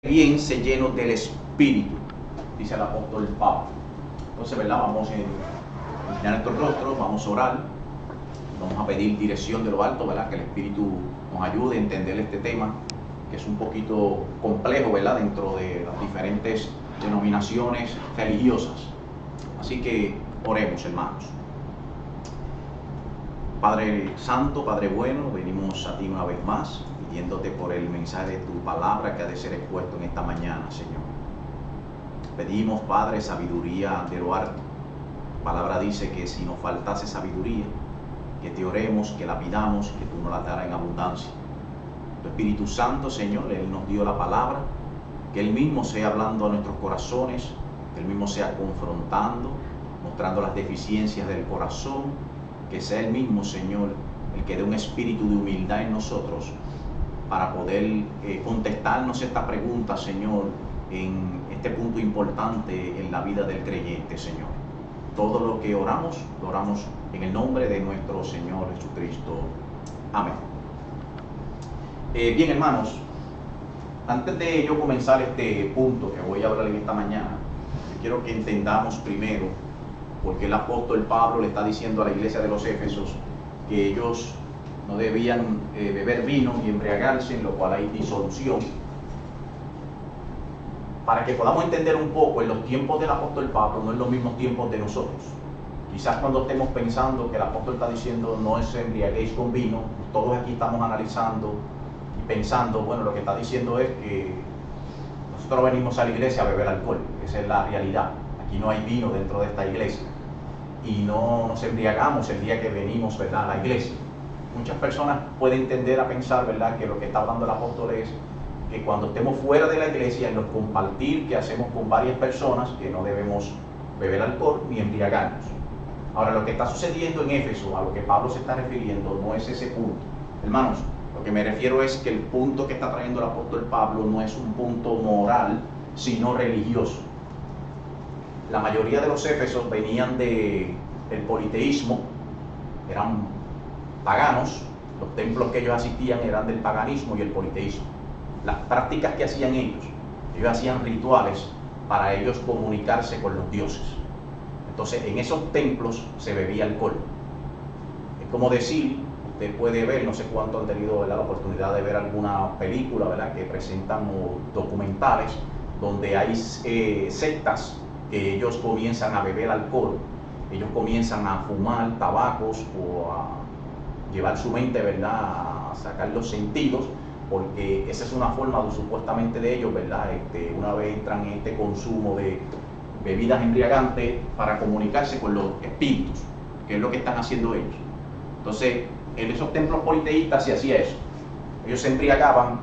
bien se lleno del Espíritu, dice el apóstol Pablo. Entonces, ¿verdad? Vamos a inclinar nuestros rostros, vamos a orar, vamos a pedir dirección de lo alto, ¿verdad? Que el Espíritu nos ayude a entender este tema, que es un poquito complejo, ¿verdad? Dentro de las diferentes denominaciones religiosas. Así que oremos, hermanos. Padre Santo, Padre bueno, venimos a ti una vez más, pidiéndote por el mensaje de tu palabra que ha de ser expuesto en esta mañana, Señor. Pedimos, Padre, sabiduría de lo alto. La palabra dice que si nos faltase sabiduría, que te oremos, que la pidamos, que tú nos la darás en abundancia. Tu Espíritu Santo, Señor, Él nos dio la palabra, que Él mismo sea hablando a nuestros corazones, que Él mismo sea confrontando, mostrando las deficiencias del corazón, que sea Él mismo, Señor, el que dé un espíritu de humildad en nosotros para poder contestarnos esta pregunta, Señor, en este punto importante en la vida del creyente, Señor. Todo lo que oramos, lo oramos en el nombre de nuestro Señor Jesucristo. Amén. Bien, hermanos, antes de yo comenzar este punto que voy a hablar en esta mañana, quiero que entendamos primero porque el apóstol Pablo le está diciendo a la iglesia de los Éfesos que ellos no debían beber vino ni embriagarse, en lo cual hay disolución. Para que podamos entender un poco, en los tiempos del apóstol Pablo no es los mismos tiempos de nosotros. Quizás cuando estemos pensando que el apóstol está diciendo no os embriaguéis con vino, todos aquí estamos analizando y pensando, bueno, lo que está diciendo es que nosotros venimos a la iglesia a beber alcohol. Esa es la realidad. Aquí no hay vino dentro de esta iglesia y no nos embriagamos el día que venimos, ¿verdad?, a la iglesia. Muchas personas pueden tender a pensar, ¿verdad?, que lo que está hablando el apóstol es que cuando estemos fuera de la iglesia, en los compartir que hacemos con varias personas, que no debemos beber alcohol ni embriagarnos. Ahora, lo que está sucediendo en Éfeso, a lo que Pablo se está refiriendo, no es ese punto. Hermanos, lo que me refiero es que el punto que está trayendo el apóstol Pablo no es un punto moral, sino religioso. La mayoría de los éfesos venían del politeísmo, eran paganos, los templos que ellos asistían eran del paganismo y el politeísmo. Las prácticas que hacían ellos hacían rituales para ellos comunicarse con los dioses. Entonces, en esos templos se bebía alcohol. Es como decir, usted puede ver, no sé cuánto han tenido, ¿verdad?, la oportunidad de ver alguna película, ¿verdad?, que presentan documentales donde hay sectas que ellos comienzan a beber alcohol, ellos comienzan a fumar tabacos o a llevar su mente, ¿verdad?, a sacar los sentidos, porque esa es una forma supuestamente de ellos, ¿verdad?, una vez entran en este consumo de bebidas embriagantes para comunicarse con los espíritus, que es lo que están haciendo ellos. Entonces, en esos templos politeístas se hacía eso. Ellos se embriagaban,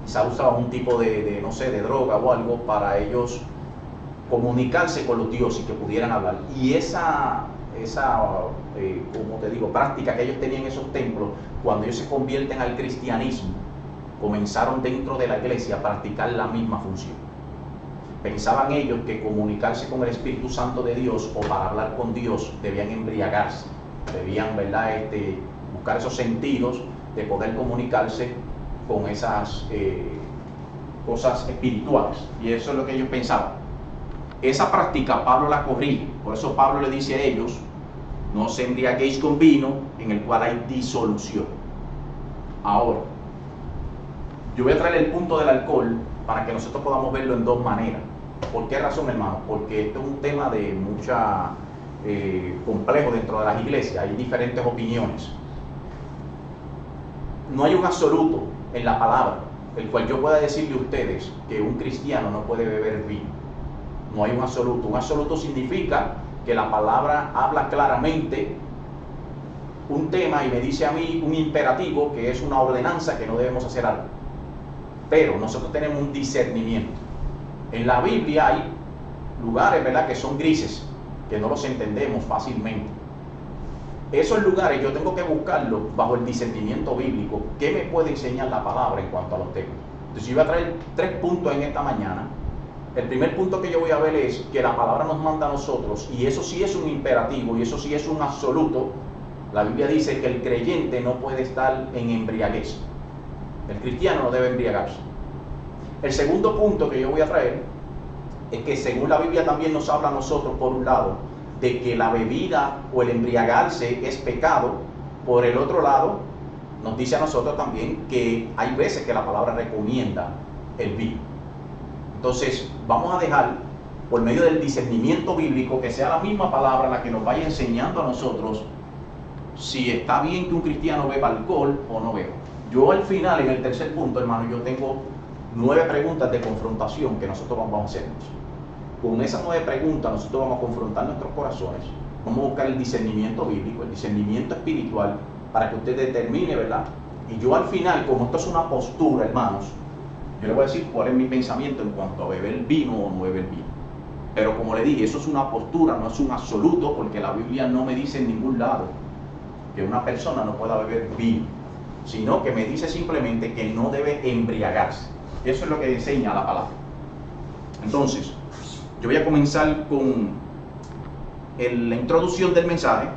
quizá usaban un tipo no sé, de droga o algo para ellos comunicarse con los dioses y que pudieran hablar. Y esa como te digo, práctica que ellos tenían en esos templos, cuando ellos se convierten al cristianismo, comenzaron dentro de la iglesia a practicar la misma función. Pensaban ellos que comunicarse con el Espíritu Santo de Dios o para hablar con Dios debían embriagarse, debían, ¿verdad?, buscar esos sentidos de poder comunicarse con esas cosas espirituales. Y eso es lo que ellos pensaban. Esa práctica Pablo la corrige, por eso Pablo le dice a ellos, no os embriaguéis con vino en el cual hay disolución. Ahora, yo voy a traer el punto del alcohol para que nosotros podamos verlo en dos maneras. ¿Por qué razón, hermano? Porque esto es un tema de mucha complejo dentro de las iglesias, hay diferentes opiniones. No hay un absoluto en la palabra, el cual yo pueda decirle a ustedes que un cristiano no puede beber vino. No hay un absoluto. Un absoluto significa que la palabra habla claramente un tema y me dice a mí un imperativo, que es una ordenanza que no debemos hacer algo. Pero nosotros tenemos un discernimiento. En la Biblia hay lugares, ¿verdad?, que son grises, que no los entendemos fácilmente. Esos lugares yo tengo que buscarlos bajo el discernimiento bíblico. ¿Qué me puede enseñar la palabra en cuanto a los temas? Entonces yo voy a traer 3 puntos en esta mañana. El primer punto que yo voy a ver es que la palabra nos manda a nosotros, y eso sí es un imperativo, y eso sí es un absoluto. La Biblia dice que el creyente no puede estar en embriaguez. El cristiano no debe embriagarse. El segundo punto que yo voy a traer es que según la Biblia también nos habla a nosotros, por un lado, de que la bebida o el embriagarse es pecado. Por el otro lado, nos dice a nosotros también que hay veces que la palabra recomienda el vino. Entonces, vamos a dejar, por medio del discernimiento bíblico, que sea la misma palabra la que nos vaya enseñando a nosotros si está bien que un cristiano beba alcohol o no beba. Yo al final, en el tercer punto, hermano, yo tengo 9 preguntas de confrontación que nosotros vamos a hacernos. Con esas 9 preguntas nosotros vamos a confrontar nuestros corazones, vamos a buscar el discernimiento bíblico, el discernimiento espiritual, para que usted determine, ¿verdad? Y yo al final, como esto es una postura, hermanos, yo le voy a decir cuál es mi pensamiento en cuanto a beber vino o no beber vino. Pero como le dije, eso es una postura, no es un absoluto, porque la Biblia no me dice en ningún lado que una persona no pueda beber vino, sino que me dice simplemente que no debe embriagarse. Eso es lo que enseña la palabra. Entonces, yo voy a comenzar con la introducción del mensaje.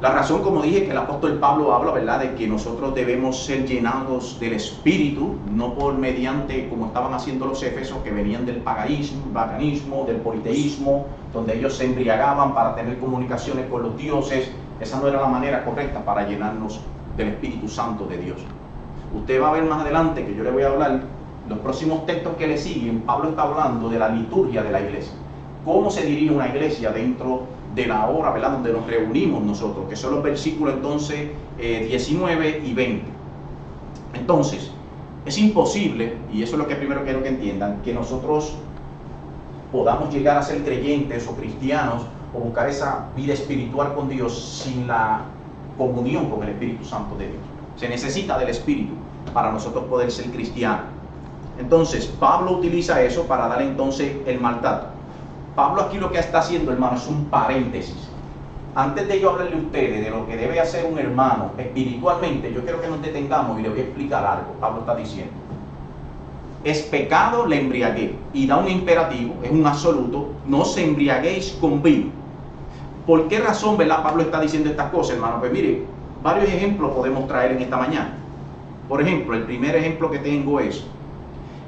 La razón, como dije, que el apóstol Pablo habla, ¿verdad?, de que nosotros debemos ser llenados del Espíritu, no por mediante, como estaban haciendo los efesios, que venían del paganismo, del politeísmo, donde ellos se embriagaban para tener comunicaciones con los dioses. Esa no era la manera correcta para llenarnos del Espíritu Santo de Dios. Usted va a ver más adelante, que yo le voy a hablar, los próximos textos que le siguen, Pablo está hablando de la liturgia de la iglesia. Cómo se dirige una iglesia dentro de la hora, ¿verdad?, donde nos reunimos nosotros, que son los versículos entonces 19 y 20. Entonces, es imposible, y eso es lo que primero quiero que entiendan, que nosotros podamos llegar a ser creyentes o cristianos o buscar esa vida espiritual con Dios sin la comunión con el Espíritu Santo de Dios. Se necesita del Espíritu para nosotros poder ser cristianos. Entonces, Pablo utiliza eso para dar entonces el maltrato. Pablo aquí lo que está haciendo, hermano, es un paréntesis. Antes de yo hablarle a ustedes de lo que debe hacer un hermano espiritualmente, yo quiero que nos detengamos y le voy a explicar algo. Pablo está diciendo: es pecado la embriaguez, y da un imperativo, es un absoluto: no se embriaguéis con vino. ¿Por qué razón, verdad, Pablo está diciendo estas cosas, hermano? Pues mire, varios ejemplos podemos traer en esta mañana. Por ejemplo, el primer ejemplo que tengo es: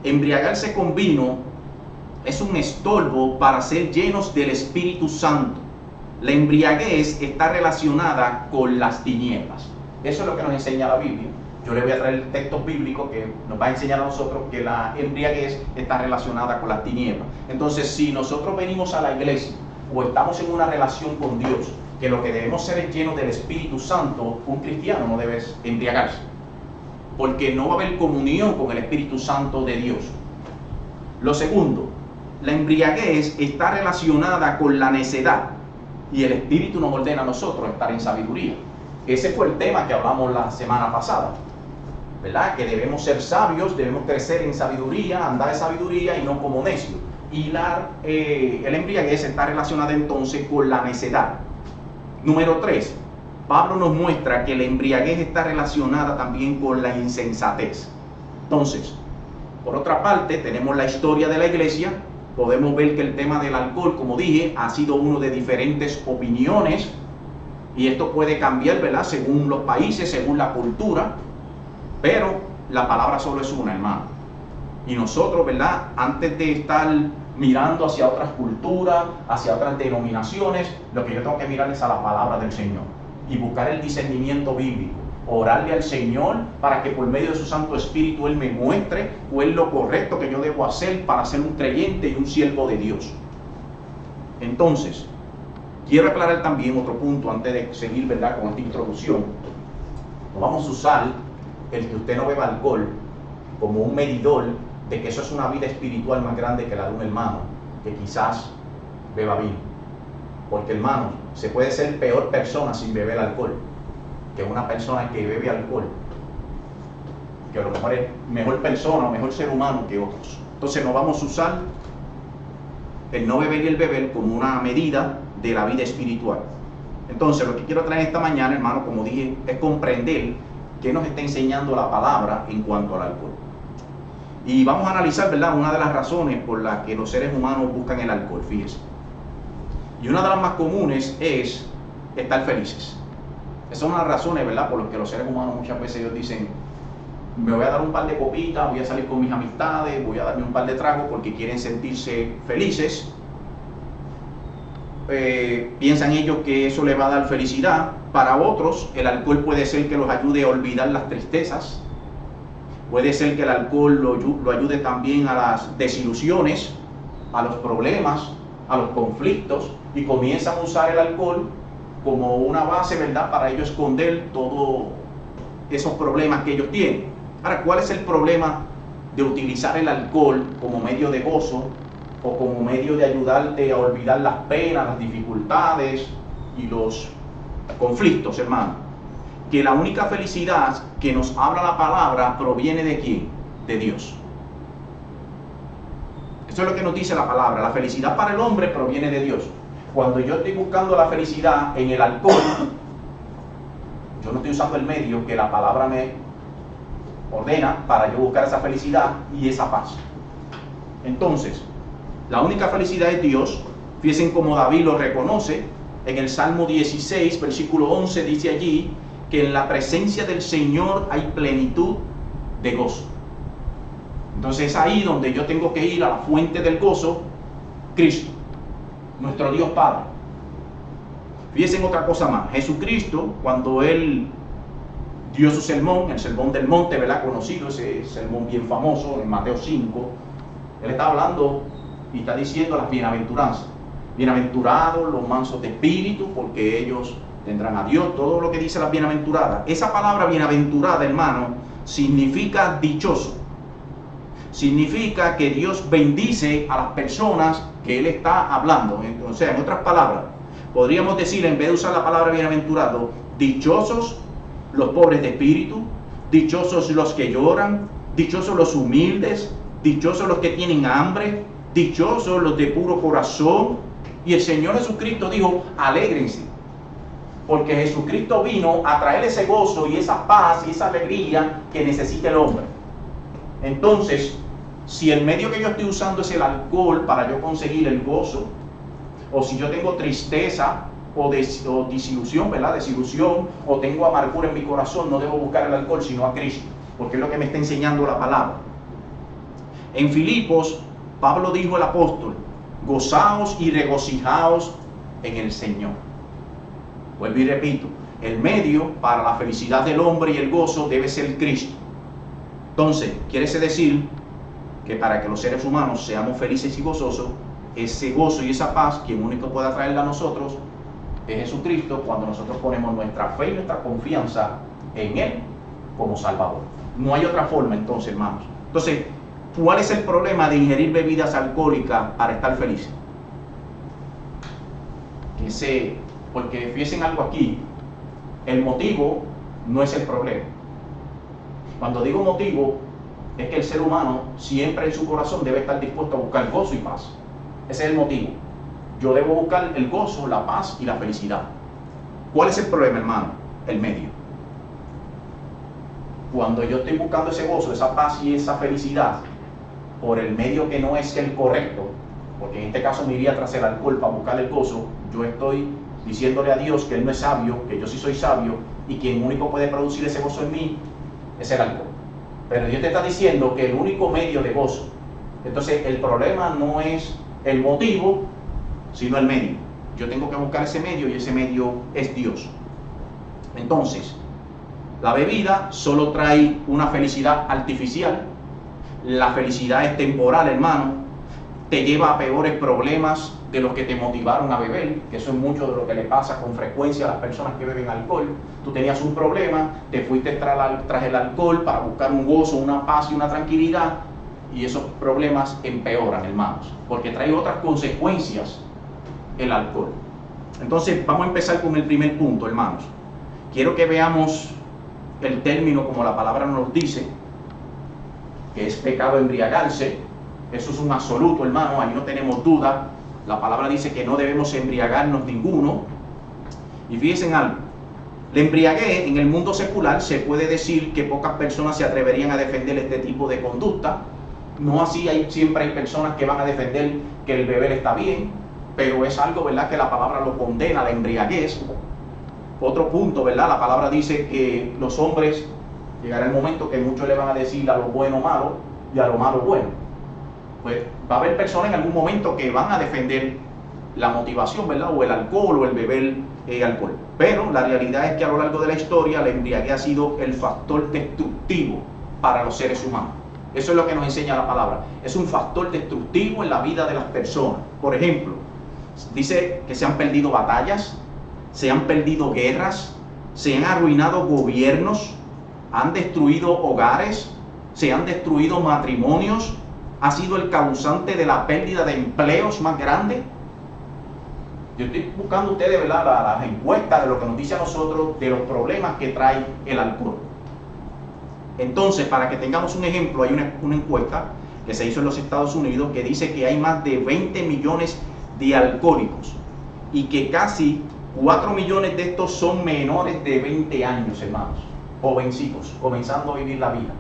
embriagarse con vino es un estorbo para ser llenos del Espíritu Santo. La embriaguez está relacionada con las tinieblas. Eso es lo que nos enseña la Biblia. Yo le voy a traer textos bíblicos que nos va a enseñar a nosotros que la embriaguez está relacionada con las tinieblas. Entonces, si nosotros venimos a la iglesia o estamos en una relación con Dios, que lo que debemos ser es llenos del Espíritu Santo, un cristiano no debe embriagarse, porque no va a haber comunión con el Espíritu Santo de Dios. Lo segundo, la embriaguez está relacionada con la necedad, y el Espíritu nos ordena a nosotros estar en sabiduría. Ese fue el tema que hablamos la semana pasada, ¿verdad? Que debemos ser sabios, debemos crecer en sabiduría, andar en sabiduría y no como necios. Y la embriaguez está relacionada entonces con la necedad. Número 3, Pablo nos muestra que la embriaguez está relacionada también con la insensatez. Entonces, por otra parte, tenemos la historia de la iglesia. Podemos ver que el tema del alcohol, como dije, ha sido uno de diferentes opiniones, y esto puede cambiar, ¿verdad?, según los países, según la cultura, pero la palabra solo es una, hermano. Y nosotros, ¿verdad?, antes de estar mirando hacia otras culturas, hacia otras denominaciones, lo que yo tengo que mirar es a la palabra del Señor y buscar el discernimiento bíblico. Orarle al Señor para que por medio de su Santo Espíritu Él me muestre cuál es lo correcto que yo debo hacer para ser un creyente y un siervo de Dios. Entonces, quiero aclarar también otro punto antes de seguir, ¿verdad?, con esta introducción. No vamos a usar el que usted no beba alcohol como un medidor de que eso es una vida espiritual más grande que la de un hermano que quizás beba vino. Porque, hermano, se puede ser peor persona sin beber alcohol que una persona que bebe alcohol, que a lo mejor es mejor persona o mejor ser humano que otros. Entonces no vamos a usar el no beber y el beber como una medida de la vida espiritual. Entonces lo que quiero traer esta mañana, hermano, como dije, es comprender qué nos está enseñando la palabra en cuanto al alcohol. Y vamos a analizar, ¿verdad?, una de las razones por las que los seres humanos buscan el alcohol, fíjese. Y una de las más comunes es estar felices. Esas son las razones, ¿verdad?, por las que los seres humanos muchas veces ellos dicen: me voy a dar un par de copitas, voy a salir con mis amistades, voy a darme un par de tragos porque quieren sentirse felices. Piensan ellos que eso les va a dar felicidad. Para otros, el alcohol puede ser que los ayude a olvidar las tristezas. Puede ser que el alcohol lo ayude también a las desilusiones, a los problemas, a los conflictos, y comienzan a usar el alcohol como una base, ¿verdad?, para ellos esconder todos esos problemas que ellos tienen. Ahora, ¿cuál es el problema de utilizar el alcohol como medio de gozo o como medio de ayudarte a olvidar las penas, las dificultades y los conflictos, hermano? Que la única felicidad que nos habla la palabra proviene ¿de quién? De Dios. Eso es lo que nos dice la palabra. La felicidad para el hombre proviene de Dios. Cuando yo estoy buscando la felicidad en el alcohol, yo no estoy usando el medio que la palabra me ordena para yo buscar esa felicidad y esa paz. Entonces, la única felicidad es Dios. Fíjense como David lo reconoce. En el Salmo 16, versículo 11, dice allí que en la presencia del Señor hay plenitud de gozo. Entonces es ahí donde yo tengo que ir a la fuente del gozo, Cristo, nuestro Dios Padre. Fíjense en otra cosa más. Jesucristo, cuando Él dio su sermón, el sermón del monte, ¿verdad?, conocido, ese sermón bien famoso en Mateo 5, Él está hablando y está diciendo las bienaventuranzas. Bienaventurados los mansos de espíritu, porque ellos tendrán a Dios. Todo lo que dice las bienaventuradas. Esa palabra bienaventurada, hermano, significa dichoso. Significa que Dios bendice a las personas que Él está hablando. O sea, en otras palabras, podríamos decir, en vez de usar la palabra bienaventurado, dichosos los pobres de espíritu, dichosos los que lloran, dichosos los humildes, dichosos los que tienen hambre, dichosos los de puro corazón. Y el Señor Jesucristo dijo, alégrense, porque Jesucristo vino a traer ese gozo y esa paz y esa alegría que necesita el hombre. Entonces, si el medio que yo estoy usando es el alcohol para yo conseguir el gozo, o si yo tengo tristeza o desilusión, ¿verdad?, desilusión, o tengo amargura en mi corazón, no debo buscar el alcohol sino a Cristo, porque es lo que me está enseñando la palabra. En Filipos, Pablo dijo, el apóstol, gozaos y regocijaos en el Señor. Vuelvo y repito, el medio para la felicidad del hombre y el gozo debe ser Cristo. Entonces, quiere decir que para que los seres humanos seamos felices y gozosos, ese gozo y esa paz, quien único puede traerla a nosotros es Jesucristo, cuando nosotros ponemos nuestra fe y nuestra confianza en Él como Salvador. No hay otra forma, entonces, hermanos. Entonces, ¿cuál es el problema de ingerir bebidas alcohólicas para estar felices? Porque fíjense algo aquí, el motivo no es el problema. Cuando digo motivo, es que el ser humano siempre en su corazón debe estar dispuesto a buscar gozo y paz. Ese es el motivo. Yo debo buscar el gozo, la paz y la felicidad. ¿Cuál es el problema, hermano? El medio. Cuando yo estoy buscando ese gozo, esa paz y esa felicidad por el medio que no es el correcto, porque en este caso me iría tras el alcohol para buscar el gozo, yo estoy diciéndole a Dios que Él no es sabio, que yo sí soy sabio, y quien único puede producir ese gozo en mí es el alcohol. Pero Dios te está diciendo que el único medio de gozo. Entonces el problema no es el motivo, sino el medio. Yo tengo que buscar ese medio y ese medio es Dios. Entonces, la bebida solo trae una felicidad artificial. La felicidad es temporal, hermano. Te lleva a peores problemas de los que te motivaron a beber, que eso es mucho de lo que le pasa con frecuencia a las personas que beben alcohol. Tú tenías un problema, te fuiste tras el alcohol para buscar un gozo, una paz y una tranquilidad, y esos problemas empeoran, hermanos, porque trae otras consecuencias el alcohol. Entonces, vamos a empezar con el primer punto, hermanos. Quiero que veamos el término como la palabra nos dice, que es pecado embriagarse. Eso es un absoluto, hermano, ahí no tenemos duda. La palabra dice que no debemos embriagarnos ninguno. Y fíjense en algo, la embriaguez en el mundo secular se puede decir que pocas personas se atreverían a defender este tipo de conducta. No así, siempre hay personas que van a defender que el beber está bien, pero es algo, ¿verdad?, que la palabra lo condena, la embriaguez. Otro punto, ¿verdad?, la palabra dice que los hombres Llegará el momento que muchos le van a decir a lo bueno malo y a lo malo bueno. Pues va a haber personas en algún momento que van a defender la motivación, ¿verdad? O el alcohol o el beber alcohol. Pero la realidad es que a lo largo de la historia la embriaguez ha sido el factor destructivo para los seres humanos. Eso es lo que nos enseña la palabra. Es un factor destructivo en la vida de las personas. Por ejemplo, dice que se han perdido batallas, se han perdido guerras, se han arruinado gobiernos, han destruido hogares, se han destruido matrimonios, ha sido el causante de la pérdida de empleos más grande. Yo estoy buscando ustedes, ¿verdad?, las encuestas de lo que nos dice a nosotros de los problemas que trae el alcohol. Entonces, para que tengamos un ejemplo, hay una encuesta que se hizo en los Estados Unidos que dice que hay más de 20 millones de alcohólicos y que casi 4 millones de estos son menores de 20 años, hermanos, jovencitos, comenzando a vivir la vida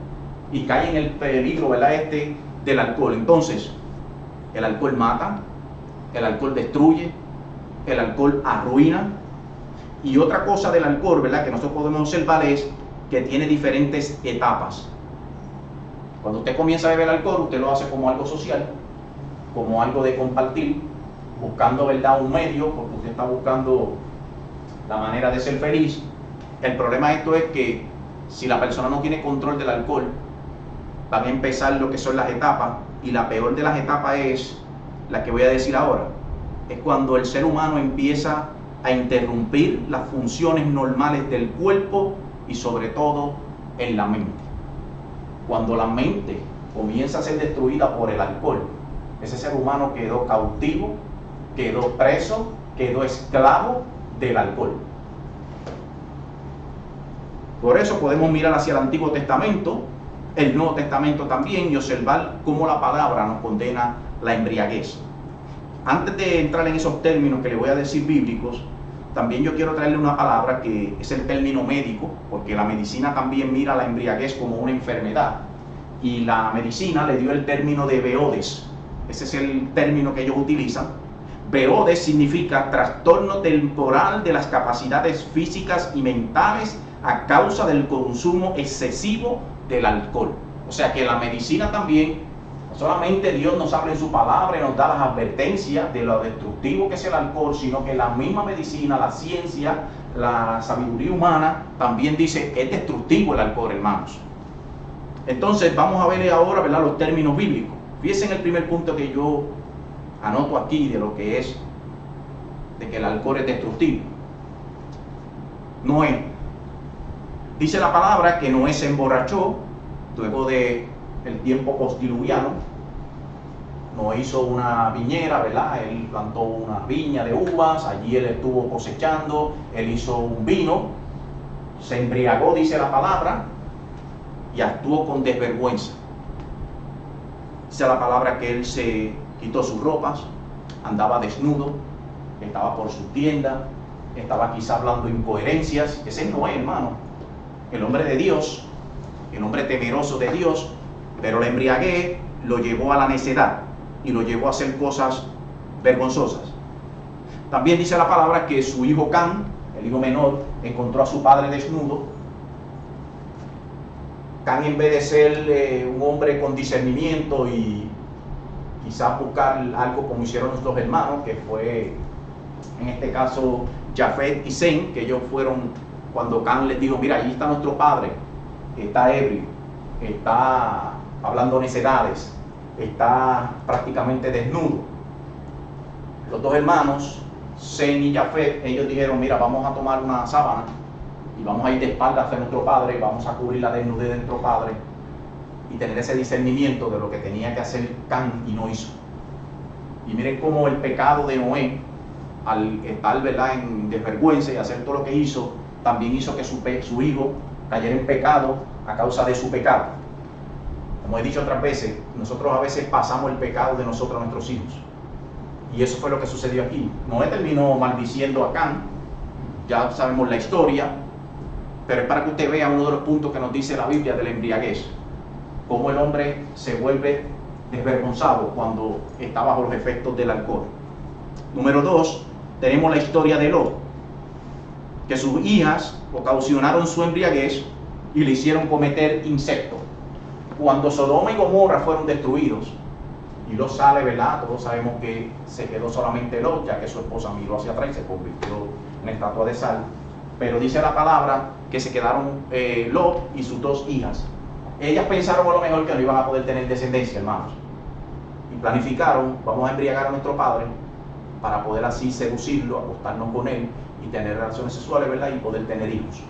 y caen en el peligro, ¿verdad?, del alcohol. Entonces, el alcohol mata, el alcohol destruye, el alcohol arruina. Y otra cosa del alcohol, ¿verdad?, que nosotros podemos observar es que tiene diferentes etapas. Cuando usted comienza a beber alcohol, usted lo hace como algo social, como algo de compartir, buscando, ¿verdad?, un medio, porque usted está buscando la manera de ser feliz. El problema de esto es que si la persona no tiene control del alcohol, van a empezar lo que son las etapas, y la peor de las etapas es la que voy a decir ahora. Es cuando el ser humano empieza a interrumpir las funciones normales del cuerpo y sobre todo en la mente. Cuando la mente comienza a ser destruida por el alcohol, ese ser humano quedó cautivo, quedó preso, quedó esclavo del alcohol. Por eso podemos mirar hacia el Antiguo Testamento, el Nuevo Testamento también, y observar cómo la palabra nos condena la embriaguez. Antes de entrar en esos términos que le voy a decir bíblicos, también yo quiero traerle una palabra que es el término médico, porque la medicina también mira la embriaguez como una enfermedad, y la medicina le dio el término de VODES. Ese es el término que ellos utilizan. VODES significa trastorno temporal de las capacidades físicas y mentales a causa del consumo excesivo del alcohol. O sea que la medicina también, no solamente Dios nos habla en su palabra y nos da las advertencias de lo destructivo que es el alcohol, sino que la misma medicina, la ciencia, la sabiduría humana también dice que es destructivo el alcohol, hermanos. Entonces vamos a ver ahora, ¿verdad?, los términos bíblicos. Fíjense en el primer punto que yo anoto aquí de lo que es, de que el alcohol es destructivo. Noé. Dice la palabra que Noé se emborrachó luego de el tiempo postdiluviano. Noé hizo una viñera, ¿verdad? Él plantó una viña de uvas, allí él estuvo cosechando, él hizo un vino, se embriagó, dice la palabra, y actuó con desvergüenza. Dice la palabra que él se quitó sus ropas, andaba desnudo, estaba por su tienda, estaba quizá hablando incoherencias. Ese es Noé, hermano, el hombre de Dios, el hombre temeroso de Dios, pero la embriaguez lo llevó a la necedad y lo llevó a hacer cosas vergonzosas. También dice la palabra que su hijo Can, el hijo menor, encontró a su padre desnudo. Can, en vez de ser un hombre con discernimiento y quizás buscar algo como hicieron nuestros hermanos, que fue en este caso Jafet y Sem, que ellos fueron cuando Can les dijo: mira, allí está nuestro padre, está ebrio, está hablando necedades, está prácticamente desnudo. Los dos hermanos, Sem y Jafet, ellos dijeron: mira, vamos a tomar una sábana y vamos a ir de espaldas hacia nuestro padre y vamos a cubrir la desnudez de nuestro padre, y tener ese discernimiento de lo que tenía que hacer Can y no hizo. Y miren cómo el pecado de Noé, al estar, ¿verdad?, en desvergüenza y hacer todo lo que hizo, también hizo que su hijo cayera en pecado a causa de su pecado. Como he dicho otras veces, nosotros a veces pasamos el pecado de nosotros a nuestros hijos. Y eso fue lo que sucedió aquí. Noé terminó maldiciendo a Can, ya sabemos la historia, pero es para que usted vea uno de los puntos que nos dice la Biblia de la embriaguez. Cómo el hombre se vuelve desvergonzado cuando está bajo los efectos del alcohol. Número 2, tenemos la historia de Lot, que sus hijas ocasionaron su embriaguez y le hicieron cometer incesto. Cuando Sodoma y Gomorra fueron destruidos, y Lot sale, ¿verdad? Todos sabemos que se quedó solamente Lot, ya que su esposa miró hacia atrás y se convirtió en estatua de sal. Pero dice la palabra que se quedaron Lot y sus 2 hijas. Ellas pensaron a lo mejor que no iban a poder tener descendencia, hermanos. Y planificaron, vamos a embriagar a nuestro padre para poder así seducirlo, acostarnos con él y tener relaciones sexuales, ¿verdad? Y poder tener hijos.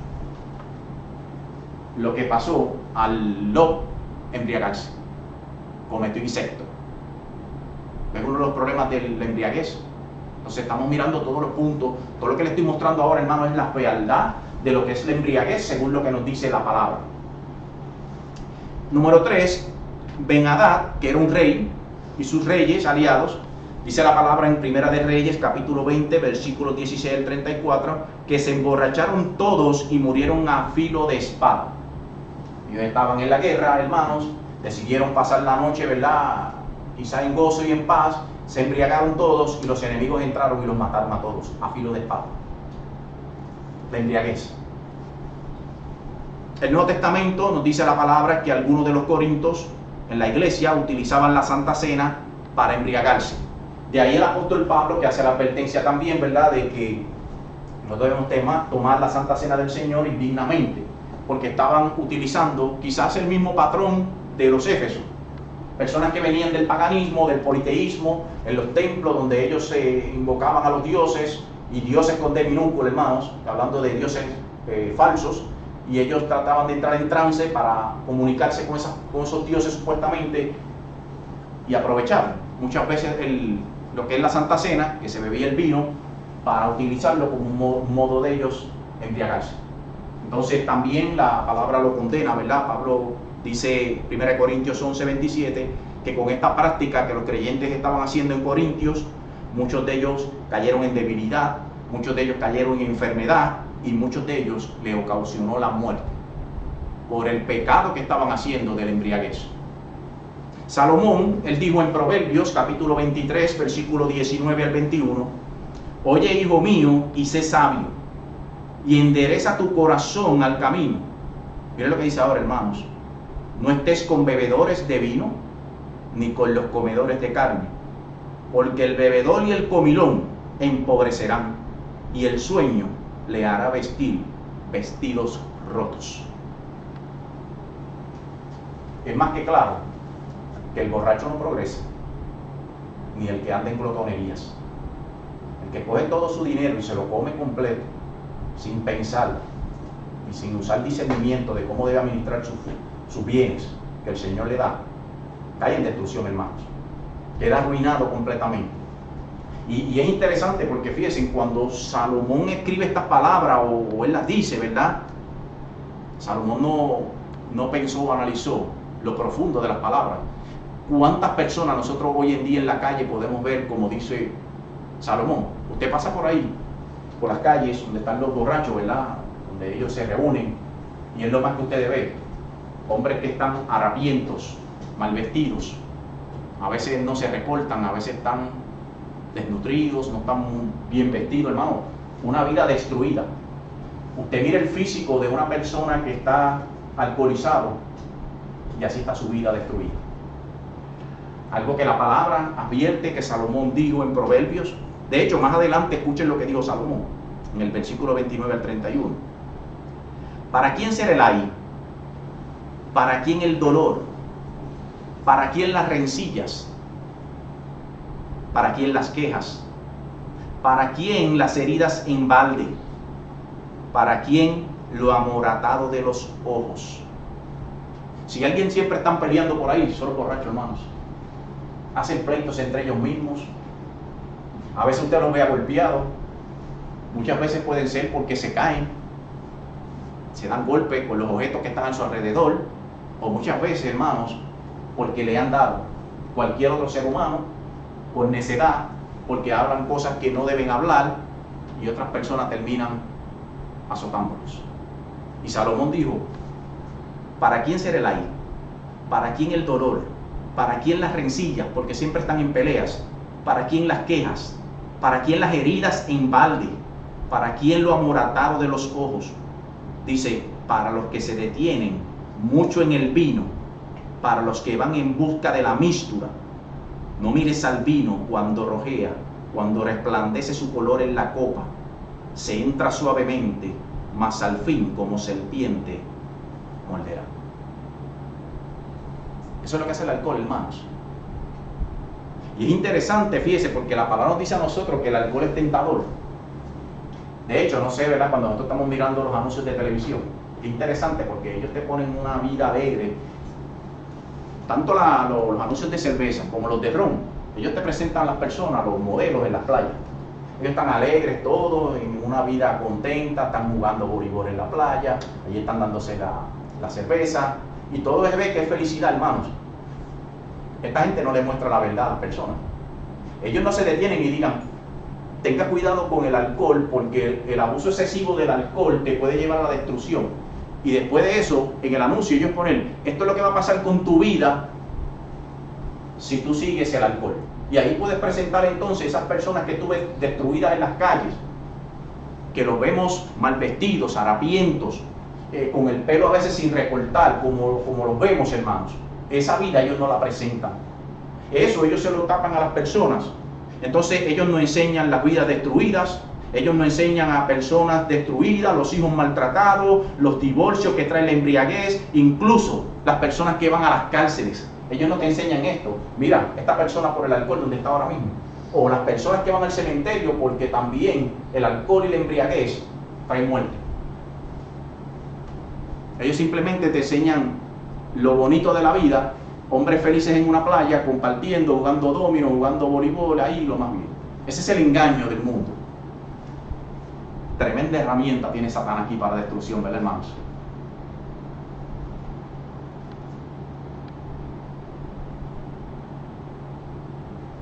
Lo que pasó al Lot embriagarse, cometió incesto. Es uno de los problemas de la embriaguez. Entonces estamos mirando todos los puntos. Todo lo que le estoy mostrando ahora, hermano, es la fealdad de lo que es la embriaguez según lo que nos dice la palabra. Número 3, Ben-Hadad, que era un rey, y sus reyes aliados, dice la palabra en Primera de Reyes, capítulo 20, versículos 16 al 34, que se emborracharon todos y murieron a filo de espada. Ellos estaban en la guerra, hermanos, decidieron pasar la noche, ¿verdad?, quizá en gozo y en paz, se embriagaron todos y los enemigos entraron y los mataron a todos a filo de espada. La embriaguez. El Nuevo Testamento nos dice la palabra que algunos de los corintios en la iglesia utilizaban la Santa Cena para embriagarse. De ahí el apóstol Pablo que hace la advertencia también, ¿verdad?, de que no debemos tomar la Santa Cena del Señor indignamente, porque estaban utilizando quizás el mismo patrón de los Éfesos. Personas que venían del paganismo, del politeísmo, en los templos donde ellos se invocaban a los dioses, y dioses con D minúscula, hermanos, hablando de dioses falsos, y ellos trataban de entrar en trance para comunicarse con esos dioses supuestamente y aprovechar muchas veces lo que es la Santa Cena, que se bebía el vino, para utilizarlo como un modo de ellos embriagarse. Entonces también la palabra lo condena, ¿verdad? Pablo dice 1 Corintios 11, 27, que con esta práctica que los creyentes estaban haciendo en Corintios, muchos de ellos cayeron en debilidad, muchos de ellos cayeron en enfermedad y muchos de ellos le ocasionó la muerte por el pecado que estaban haciendo de la embriaguez. Salomón, él dijo en Proverbios capítulo 23, versículo 19 al 21, oye, hijo mío, y sé sabio, y endereza tu corazón al camino. Miren lo que dice ahora, hermanos. No estés con bebedores de vino, ni con los comedores de carne, porque el bebedor y el comilón empobrecerán, y el sueño le hará vestir vestidos rotos. Es más que claro que el borracho no progresa, ni el que anda en glotonerías. El que coge todo su dinero y se lo come completo, sin pensar y sin usar discernimiento de cómo debe administrar sus bienes que el Señor le da, cae en destrucción, hermanos. Queda arruinado completamente. Y es interesante porque fíjense, cuando Salomón escribe estas palabras o él las dice, ¿verdad? Salomón no pensó o analizó lo profundo de las palabras. ¿Cuántas personas nosotros hoy en día en la calle podemos ver como dice Salomón? Usted pasa por ahí, por las calles donde están los borrachos, ¿verdad? Donde ellos se reúnen, y es lo más que usted ve. Hombres que están harapientos, mal vestidos, a veces no se reportan, a veces están desnutridos, no están bien vestidos, hermano. Una vida destruida. Usted mira el físico de una persona que está alcoholizado y así está su vida destruida. Algo que la palabra advierte que Salomón dijo en Proverbios. De hecho, más adelante escuchen lo que dijo Salomón en el versículo 29 al 31. ¿Para quién será el ay? ¿Para quién el dolor? ¿Para quién las rencillas? ¿Para quién las quejas? ¿Para quién las heridas en balde? ¿Para quién lo amoratado de los ojos? Si alguien siempre están peleando por ahí, son los borrachos, hermanos. Hacen pleitos entre ellos mismos. A veces usted los ve golpeados. Muchas veces pueden ser porque se caen, se dan golpes con los objetos que están a su alrededor, o muchas veces, hermanos, porque le han dado cualquier otro ser humano por necedad, porque hablan cosas que no deben hablar, y otras personas terminan azotándolos. Y Salomón dijo: ¿para quién será el ay? ¿Para quién el dolor? ¿Para quién las rencillas? Porque siempre están en peleas. ¿Para quién las quejas? ¿Para quién las heridas en balde? ¿Para quién lo amoratado de los ojos? Dice: para los que se detienen mucho en el vino, para los que van en busca de la místura. No mires al vino cuando rojea, cuando resplandece su color en la copa. Se entra suavemente, mas al fin como serpiente morderá. Eso es lo que hace el alcohol, hermanos. Y es interesante, fíjese, porque la palabra nos dice a nosotros que el alcohol es tentador. De hecho, no sé, ¿verdad? Cuando nosotros estamos mirando los anuncios de televisión, es interesante porque ellos te ponen una vida alegre. Tanto los anuncios de cerveza como los de ron, ellos te presentan a las personas, los modelos en las playas. Ellos están alegres todos, en una vida contenta, están jugando voleibol en la playa, allí están dándose la cerveza, y todo se ve que es felicidad, hermanos. Esta gente no le muestra la verdad a las personas. Ellos no se detienen y digan, tenga cuidado con el alcohol, porque el abuso excesivo del alcohol te puede llevar a la destrucción. Y después de eso, en el anuncio ellos ponen, esto es lo que va a pasar con tu vida si tú sigues el alcohol. Y ahí puedes presentar entonces esas personas que tú ves destruidas en las calles, que los vemos mal vestidos, harapientos, con el pelo a veces sin recortar, como los vemos, hermanos. Esa vida ellos no la presentan. Eso ellos se lo tapan a las personas. Entonces ellos no enseñan las vidas destruidas, ellos no enseñan a personas destruidas, los hijos maltratados, los divorcios que trae la embriaguez, incluso las personas que van a las cárceles. Ellos no te enseñan esto. Mira, esta persona por el alcohol donde está ahora mismo. O las personas que van al cementerio porque también el alcohol y la embriaguez traen muerte. Ellos simplemente te enseñan lo bonito de la vida, hombres felices en una playa, compartiendo, jugando domino, jugando voleibol, ahí lo más bien. Ese es el engaño del mundo. Tremenda herramienta tiene Satanás aquí para destrucción, ¿verdad, hermanos?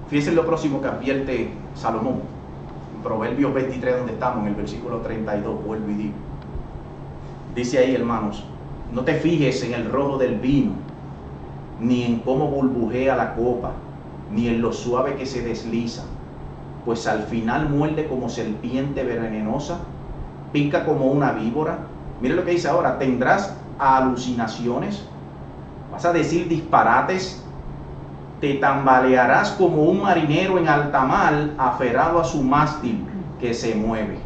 Fíjense lo próximo que advierte Salomón. En Proverbios 23, donde estamos, en el versículo 32, vuelvo y digo. Dice ahí, hermanos, no te fijes en el rojo del vino, ni en cómo burbujea la copa, ni en lo suave que se desliza, pues al final muerde como serpiente venenosa, pica como una víbora. Mire lo que dice ahora, tendrás alucinaciones, vas a decir disparates, te tambalearás como un marinero en alta mar aferrado a su mástil que se mueve.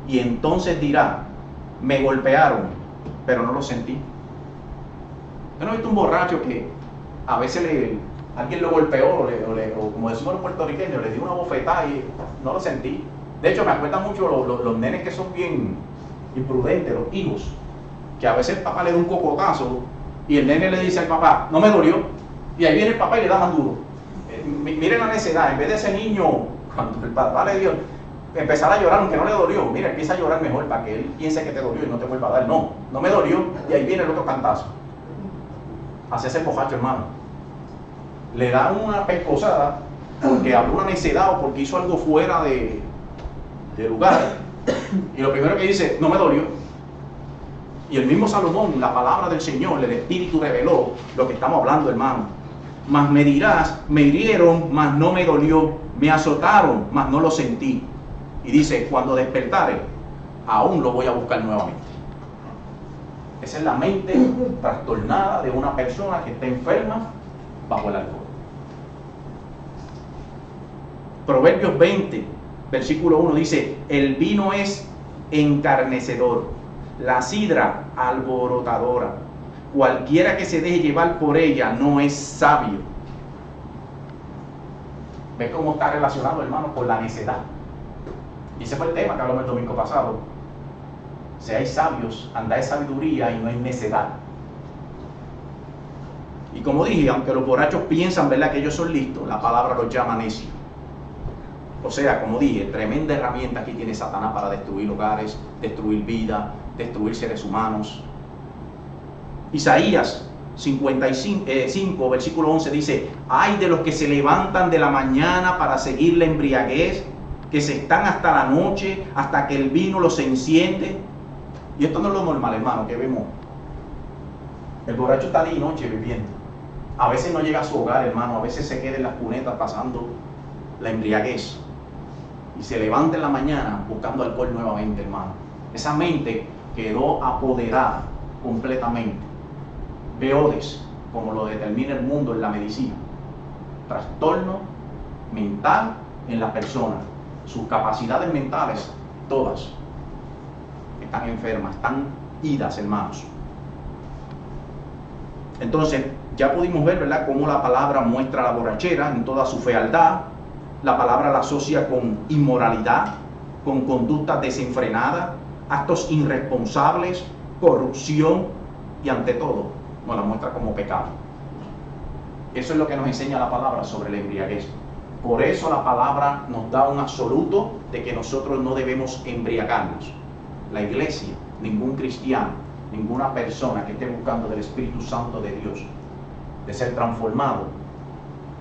Y entonces dirá, me golpearon, pero no lo sentí. Yo no he visto un borracho que a veces alguien lo golpeó, o como decimos los puertorriqueños, le dio una bofetada y no lo sentí. De hecho, me acuerdan mucho los nenes que son bien imprudentes, los hijos, que a veces el papá le da un cocotazo y el nene le dice al papá, no me dolió. Y ahí viene el papá y le da más duro. Miren la necedad, en vez de ese niño, cuando el papá le dio, empezar a llorar aunque no le dolió, mira, empieza a llorar mejor para que él piense que te dolió y no te vuelva a dar. No, no me dolió, y ahí viene el otro cantazo. Así es el bojacho, hermano. Le da una pescosada porque habló una necedad o porque hizo algo fuera de lugar, y lo primero que dice, no me dolió. Y el mismo Salomón, la palabra del Señor, el Espíritu reveló lo que estamos hablando, hermano. Mas me dirás, me hirieron, mas no me dolió, me azotaron, mas no lo sentí. Y dice, cuando despertare, aún lo voy a buscar nuevamente. Esa es la mente trastornada de una persona que está enferma bajo el alcohol. Proverbios 20, versículo 1 dice, el vino es encarnecedor, la sidra alborotadora. Cualquiera que se deje llevar por ella no es sabio. ¿Ves cómo está relacionado, hermano, con la necedad? Y ese fue el tema que hablamos el domingo pasado. Seáis sabios, andáis sabiduría y no hay necedad. Y como dije, aunque los borrachos piensan, ¿verdad?, que ellos son listos, la palabra los llama necios. O sea, como dije, tremenda herramienta que tiene Satanás para destruir hogares, destruir vida, destruir seres humanos. Isaías 55, versículo 11 dice, ay de los que se levantan de la mañana para seguir la embriaguez, que se están hasta la noche, hasta que el vino los enciende. Y esto no es lo normal, hermano, que vemos. El borracho está día y noche bebiendo. A veces no llega a su hogar, hermano, a veces se queda en las cunetas pasando la embriaguez. Y se levanta en la mañana buscando alcohol nuevamente, hermano. Esa mente quedó apoderada completamente. VODs, como lo determina el mundo en la medicina. Trastorno mental en la persona. Sus capacidades mentales, todas, están enfermas, están idas, hermanos. Entonces, ya pudimos ver, ¿verdad?, cómo la palabra muestra la borrachera en toda su fealdad. La palabra la asocia con inmoralidad, con conductas desenfrenadas, actos irresponsables, corrupción y ante todo nos la muestra como pecado. Eso es lo que nos enseña la palabra sobre la embriaguez. Por eso la palabra nos da un absoluto de que nosotros no debemos embriagarnos. La iglesia, ningún cristiano, ninguna persona que esté buscando del Espíritu Santo de Dios, de ser transformado,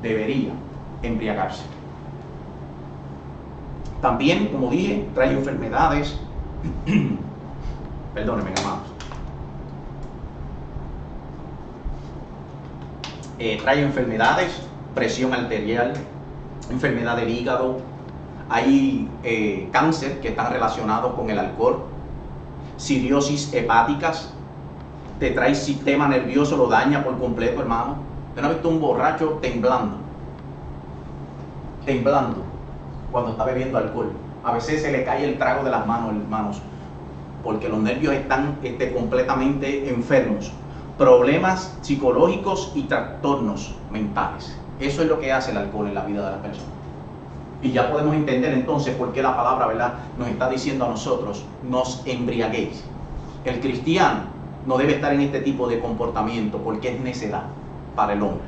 debería embriagarse. También, como dije, trae enfermedades. Perdónenme, hermanos. Trae enfermedades, presión arterial, enfermedad del hígado. Hay cáncer que están relacionados con el alcohol, cirrosis hepáticas. Te trae sistema nervioso, lo daña por completo, hermano. ¿Usted no ha visto un borracho temblando cuando está bebiendo alcohol? A veces se le cae el trago de las manos, hermanos, porque los nervios están completamente enfermos. Problemas psicológicos y trastornos mentales. Eso es lo que hace el alcohol en la vida de las personas. Y ya podemos entender entonces por qué la palabra, ¿verdad?, nos está diciendo a nosotros, nos embriaguéis. El cristiano no debe estar en este tipo de comportamiento porque es necedad para el hombre.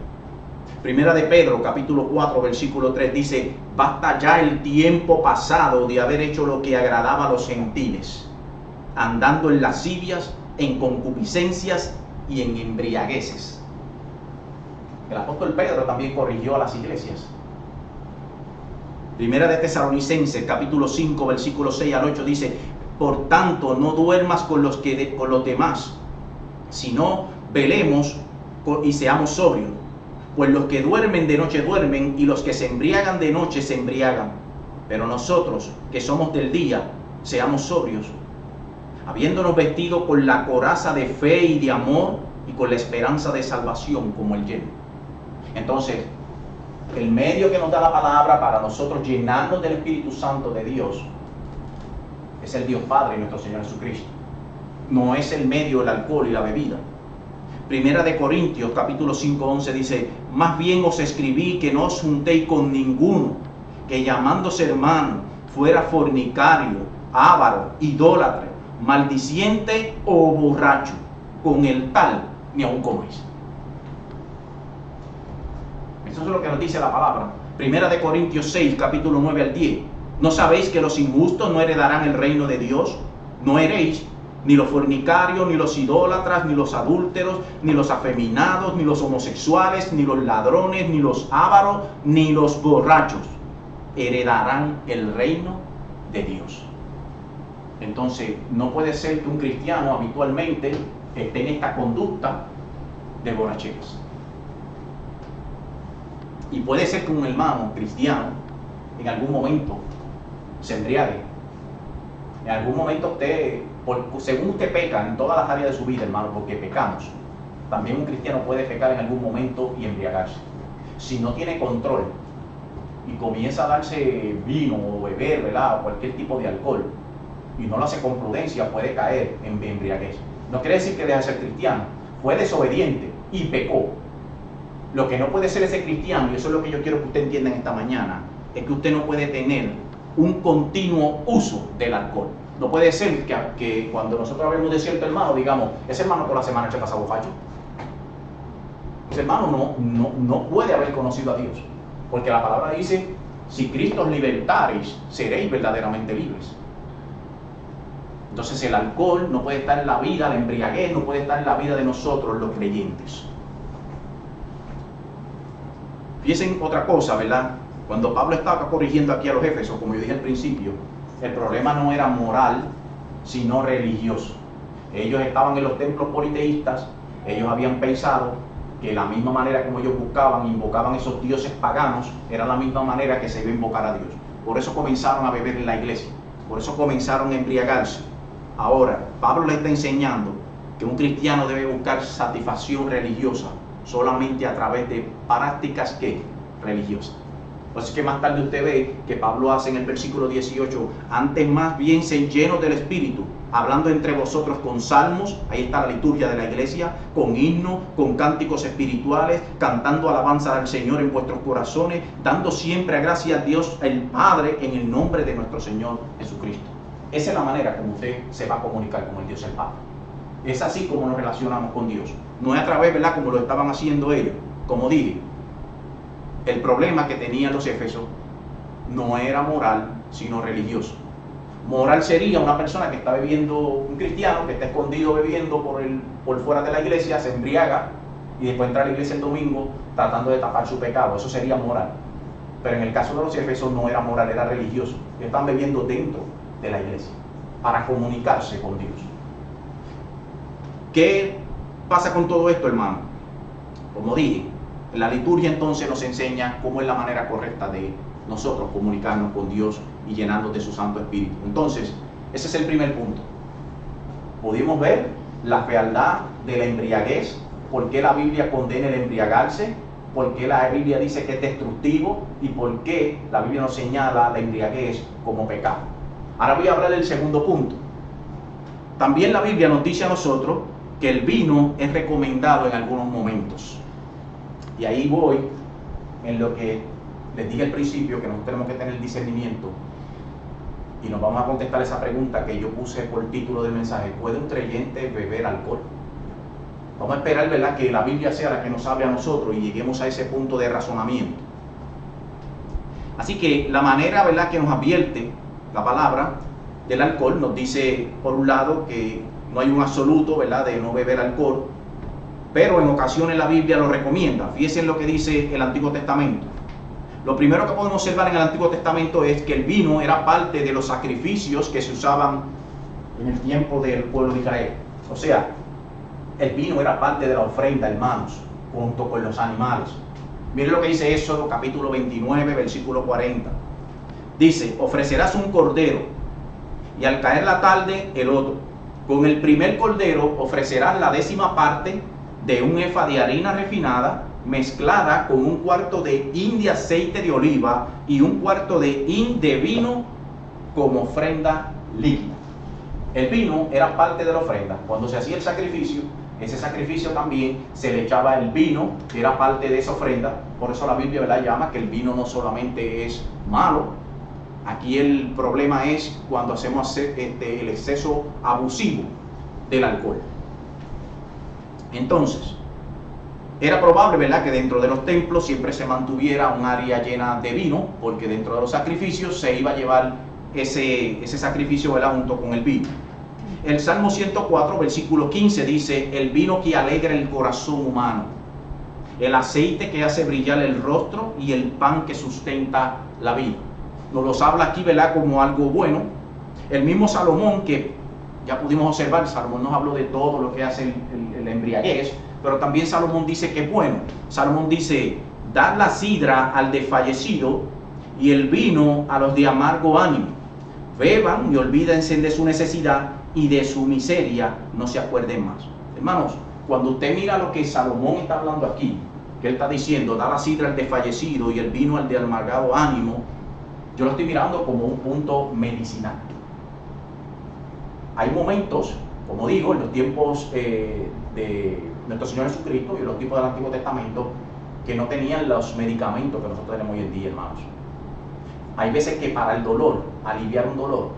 Primera de Pedro, capítulo 4, versículo 3 dice: basta ya el tiempo pasado de haber hecho lo que agradaba a los gentiles, andando en lascivias, en concupiscencias y en embriagueces. El apóstol Pedro también corrigió a las iglesias. Primera de Tesalonicenses, capítulo 5, versículo 6 al 8 dice: por tanto, no duermas con los demás, sino velemos y seamos sobrios. Pues los que duermen de noche duermen, y los que se embriagan de noche se embriagan. Pero nosotros, que somos del día, seamos sobrios, habiéndonos vestido con la coraza de fe y de amor, y con la esperanza de salvación como el yelmo. Entonces, el medio que nos da la palabra para nosotros llenarnos del Espíritu Santo de Dios es el Dios Padre y nuestro Señor Jesucristo. No es el medio el alcohol y la bebida. Primera de Corintios, capítulo 5, 11 dice: más bien os escribí que no os juntéis con ninguno que llamándose hermano fuera fornicario, avaro, idólatra, maldiciente o borracho. Con el tal ni aun coméis. Eso es lo que nos dice la palabra. Primera de Corintios 6, capítulo 9 al 10. ¿No sabéis que los injustos no heredarán el reino de Dios? No heréis ni los fornicarios, ni los idólatras, ni los adúlteros, ni los afeminados, ni los homosexuales, ni los ladrones, ni los ávaros, ni los borrachos heredarán el reino de Dios. Entonces, no puede ser que un cristiano habitualmente esté en esta conducta de borracheras. Y puede ser que un hermano cristiano en algún momento se embriague. En algún momento usted, según usted peca en todas las áreas de su vida, hermano, porque pecamos, también un cristiano puede pecar en algún momento y embriagarse. Si no tiene control y comienza a darse vino o beber, ¿verdad?, o cualquier tipo de alcohol, y no lo hace con prudencia, puede caer en embriaguez. No quiere decir que deja de ser cristiano. Fue desobediente y pecó. Lo que no puede ser ese cristiano, y eso es lo que yo quiero que usted entienda en esta mañana, es que usted no puede tener un continuo uso del alcohol. No puede ser que cuando nosotros hablemos de cierto hermano, digamos, ese hermano por la semana se pasa borracho. Ese hermano no puede haber conocido a Dios. Porque la palabra dice: si Cristo os libertareis, seréis verdaderamente libres. Entonces el alcohol no puede estar en la vida, la embriaguez no puede estar en la vida de nosotros los creyentes. Fíjense otra cosa, ¿verdad? Cuando Pablo estaba corrigiendo aquí a los Éfesos, como yo dije al principio, el problema no era moral, sino religioso. Ellos estaban en los templos politeístas, ellos habían pensado que la misma manera como ellos buscaban, invocaban esos dioses paganos, era la misma manera que se iba a invocar a Dios. Por eso comenzaron a beber en la iglesia, por eso comenzaron a embriagarse. Ahora, Pablo le está enseñando que un cristiano debe buscar satisfacción religiosa solamente a través de prácticas que religiosas. Así que más tarde usted ve que Pablo hace en el versículo 18, antes más bien sed llenos del Espíritu, hablando entre vosotros con salmos, ahí está la liturgia de la iglesia, con himnos, con cánticos espirituales, cantando alabanza al Señor en vuestros corazones, dando siempre gracias a Dios el Padre en el nombre de nuestro Señor Jesucristo. Esa es la manera como usted se va a comunicar con el Dios el Padre. Es así como nos relacionamos con Dios. No es a través, ¿verdad?, como lo estaban haciendo ellos. Como dije, el problema que tenían los Éfesos no era moral, sino religioso. Moral sería una persona que está bebiendo, un cristiano que está escondido bebiendo por fuera de la iglesia, se embriaga y después entra a la iglesia el domingo tratando de tapar su pecado. Eso sería moral. Pero en el caso de los Éfesos no era moral, era religioso. Están bebiendo dentro de la iglesia para comunicarse con Dios. ¿Qué pasa con todo esto, hermano? Como dije, la liturgia entonces nos enseña cómo es la manera correcta de nosotros comunicarnos con Dios y llenarnos de su Santo Espíritu. Entonces, ese es el primer punto. Pudimos ver la fealdad de la embriaguez, por qué la Biblia condena el embriagarse, por qué la Biblia dice que es destructivo y por qué la Biblia nos señala la embriaguez como pecado. Ahora voy a hablar del segundo punto. También la Biblia nos dice a nosotros que el vino es recomendado en algunos momentos. Y ahí voy en lo que les dije al principio, que nosotros tenemos que tener discernimiento. Y nos vamos a contestar esa pregunta que yo puse por título del mensaje. ¿Puede un creyente beber alcohol? Vamos a esperar, ¿verdad?, que la Biblia sea la que nos hable a nosotros y lleguemos a ese punto de razonamiento. Así que la manera, ¿verdad?, que nos advierte la palabra del alcohol, nos dice por un lado que no hay un absoluto, ¿verdad?, de no beber alcohol, pero en ocasiones la Biblia lo recomienda. Fíjense en lo que dice el Antiguo Testamento. Lo primero que podemos observar en el Antiguo Testamento es que el vino era parte de los sacrificios que se usaban en el tiempo del pueblo de Israel. O sea, el vino era parte de la ofrenda, hermanos, junto con los animales. Miren lo que dice Éxodo capítulo 29, versículo 40. Dice, ofrecerás un cordero y al caer la tarde el otro. Con el primer cordero ofrecerás la 10ª parte de un efa de harina refinada mezclada con un cuarto de hin de aceite de oliva y un cuarto de hin de vino como ofrenda líquida. El vino era parte de la ofrenda. Cuando se hacía el sacrificio, ese sacrificio también se le echaba el vino, que era parte de esa ofrenda. Por eso la Biblia, ¿verdad?, llama que el vino no solamente es malo. Aquí el problema es cuando hacemos el exceso abusivo del alcohol. Entonces, era probable, ¿verdad?, que dentro de los templos siempre se mantuviera un área llena de vino, porque dentro de los sacrificios se iba a llevar ese sacrificio, ¿verdad?, junto con el vino. El Salmo 104, versículo 15 dice, el vino que alegra el corazón humano, el aceite que hace brillar el rostro y el pan que sustenta la vida. Nos los habla aquí, ¿verdad?, como algo bueno. El mismo Salomón, que ya pudimos observar, Salomón nos habló de todo lo que hace el embriaguez, pero también Salomón dice que es bueno. Salomón dice, dad la sidra al desfallecido y el vino a los de amargo ánimo. Beban y olvídense de su necesidad y de su miseria no se acuerden más. Hermanos, cuando usted mira lo que Salomón está hablando aquí, que él está diciendo, da la sidra al desfallecido y el vino al de amargado ánimo, yo lo estoy mirando como un punto medicinal. Hay momentos, como digo, en los tiempos de nuestro Señor Jesucristo y en los tiempos del Antiguo Testamento, que no tenían los medicamentos que nosotros tenemos hoy en día, hermanos. Hay veces que para el dolor, aliviar un dolor,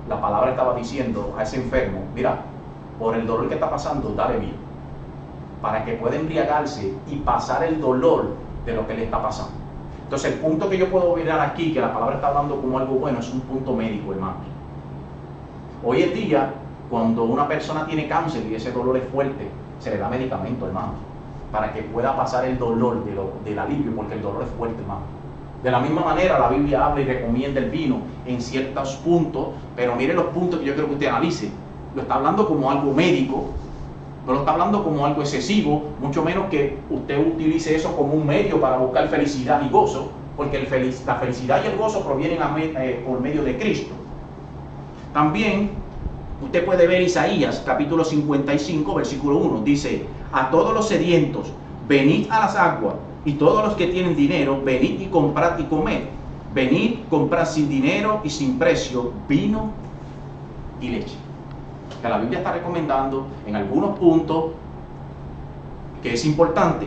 la palabra estaba diciendo a ese enfermo, mira, por el dolor que está pasando, dale vino, para que pueda embriagarse y pasar el dolor de lo que le está pasando. Entonces el punto que yo puedo mirar aquí, que la palabra está hablando como algo bueno, es un punto médico, hermanos. Hoy en día, cuando una persona tiene cáncer y ese dolor es fuerte, se le da medicamento, hermanos, para que pueda pasar el dolor del alivio, porque el dolor es fuerte, hermanos. De la misma manera, la Biblia habla y recomienda el vino en ciertos puntos, pero miren los puntos que yo quiero que usted analice. Lo está hablando como algo médico, no lo está hablando como algo excesivo, mucho menos que usted utilice eso como un medio para buscar felicidad y gozo, porque la felicidad y el gozo provienen por medio de Cristo. También Usted puede ver Isaías capítulo 55, versículo 1. Dice, a todos los sedientos, venid a las aguas, y todos los que tienen dinero, venid y comprad y comed. Venid, comprad sin dinero y sin precio vino y leche. Que la Biblia está recomendando en algunos puntos que es importante.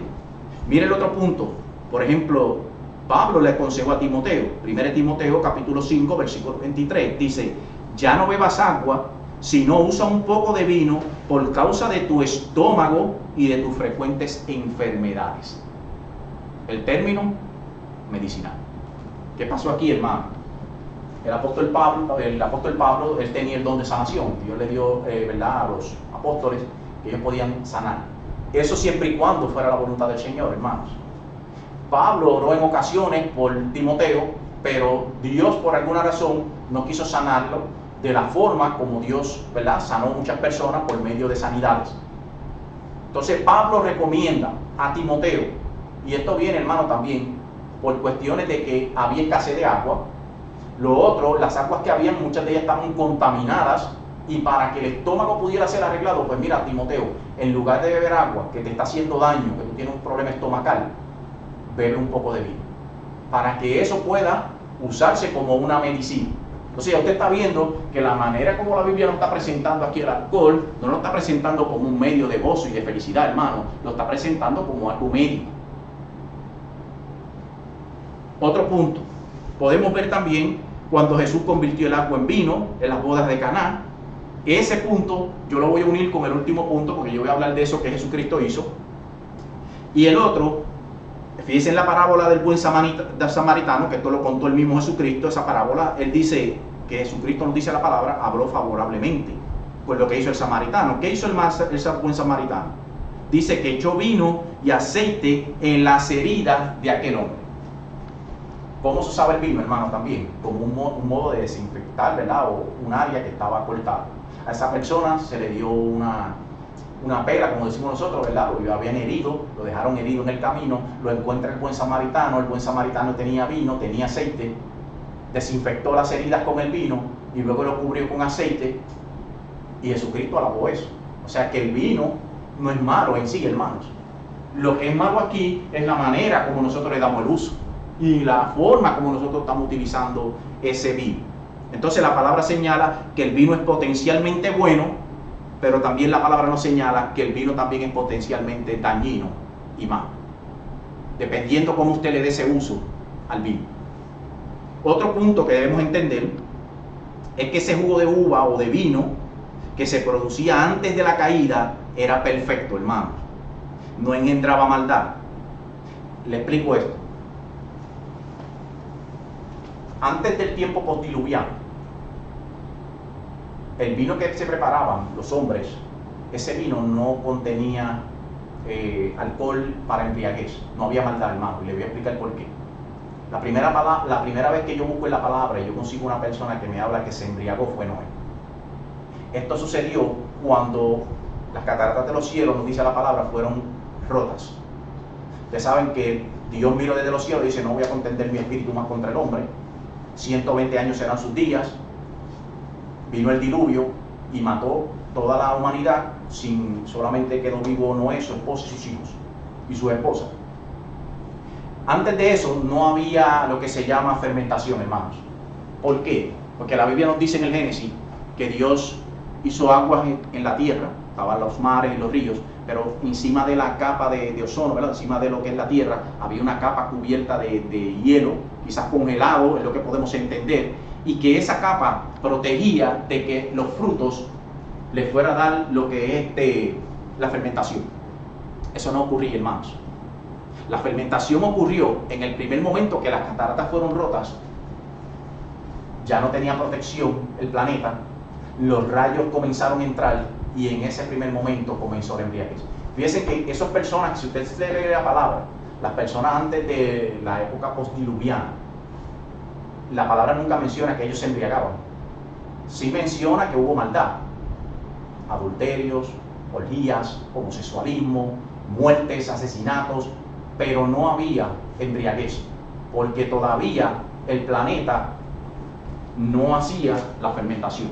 Mire el otro punto. Por ejemplo, Pablo le aconsejó a Timoteo, 1 Timoteo capítulo 5, versículo 23, dice, ya no bebas agua, sino usa un poco de vino por causa de tu estómago y de tus frecuentes enfermedades. El término medicinal. ¿Qué pasó aquí, hermano? El apóstol Pablo, él tenía el don de sanación. Dios le dio, ¿verdad?, a los apóstoles que ellos podían sanar. Eso siempre y cuando fuera la voluntad del Señor, hermanos. Pablo oró en ocasiones por Timoteo, pero Dios por alguna razón no quiso sanarlo de la forma como Dios, ¿verdad?, sanó muchas personas por medio de sanidades. Entonces Pablo recomienda a Timoteo, y esto viene, hermano, también por cuestiones de que había escasez de agua. Lo otro, las aguas que habían, muchas de ellas estaban contaminadas, y para que el estómago pudiera ser arreglado, pues mira, Timoteo, en lugar de beber agua que te está haciendo daño, que tú tienes un problema estomacal, bebe un poco de vino, para que eso pueda usarse como una medicina. Entonces ya usted está viendo que la manera como la Biblia nos está presentando aquí el alcohol, no lo está presentando como un medio de gozo y de felicidad, hermano, lo está presentando como algo médico. Otro punto, podemos ver también cuando Jesús convirtió el agua en vino en las bodas de Caná. Ese punto yo lo voy a unir con el último punto, porque yo voy a hablar de eso que Jesucristo hizo. Y el otro, fíjense en la parábola del buen samaritano, que esto lo contó el mismo Jesucristo, esa parábola, él dice que Jesucristo nos dice la palabra, habló favorablemente por lo que hizo el samaritano. ¿Qué hizo el buen samaritano? Dice que echó vino y aceite en las heridas de aquel hombre. ¿Cómo se usaba el vino, hermano? También como un modo de desinfectar, ¿verdad?, o un área que estaba cortada. A esa persona se le dio una pela, como decimos nosotros, ¿verdad? Lo habían herido, lo dejaron herido en el camino, lo encuentra el buen samaritano tenía vino, tenía aceite, desinfectó las heridas con el vino y luego lo cubrió con aceite, y Jesucristo alabó eso. O sea que el vino no es malo en sí, hermanos. Lo que es malo aquí es la manera como nosotros le damos el uso y la forma como nosotros estamos utilizando ese vino. Entonces la palabra señala que el vino es potencialmente bueno, pero también la palabra nos señala que el vino también es potencialmente dañino y malo, dependiendo cómo usted le dé ese uso al vino. Otro punto que debemos entender es que ese jugo de uva o de vino que se producía antes de la caída era perfecto, hermano. No engendraba maldad. Le explico esto. Antes del tiempo postdiluviano, el vino que se preparaban los hombres, ese vino no contenía alcohol para embriaguez, no había maldad, hermano, y le voy a explicar por qué. La primera vez que yo busco en la palabra y yo consigo una persona que me habla que se embriagó fue Noé. Esto sucedió cuando las cataratas de los cielos, nos dice la palabra, fueron rotas. Ustedes saben que Dios miró desde los cielos y dice, no voy a contender mi espíritu más contra el hombre. 120 años serán sus días. Vino el diluvio y mató toda la humanidad, solamente quedó vivo Noé, su esposa y sus hijos y su esposa. Antes de eso no había lo que se llama fermentación, hermanos. ¿Por qué? Porque la Biblia nos dice en el Génesis que Dios hizo aguas en la tierra, estaban los mares y los ríos, pero encima de la capa de ozono, ¿verdad?, encima de lo que es la tierra, había una capa cubierta de hielo, quizás congelado, es lo que podemos entender, y que esa capa protegía de que los frutos les fuera a dar lo que es la fermentación. Eso no ocurría, hermanos. La fermentación ocurrió en el primer momento que las cataratas fueron rotas. Ya no tenía protección el planeta, los rayos comenzaron a entrar y en ese primer momento comenzó la embriaguez. Fíjense que esas personas, si usted lee la palabra, las personas antes de la época postdiluviana, la palabra nunca menciona que ellos se embriagaban. Sí menciona que hubo maldad, adulterios, orgías, homosexualismo, muertes, asesinatos, pero no había embriaguez, porque todavía el planeta no hacía la fermentación.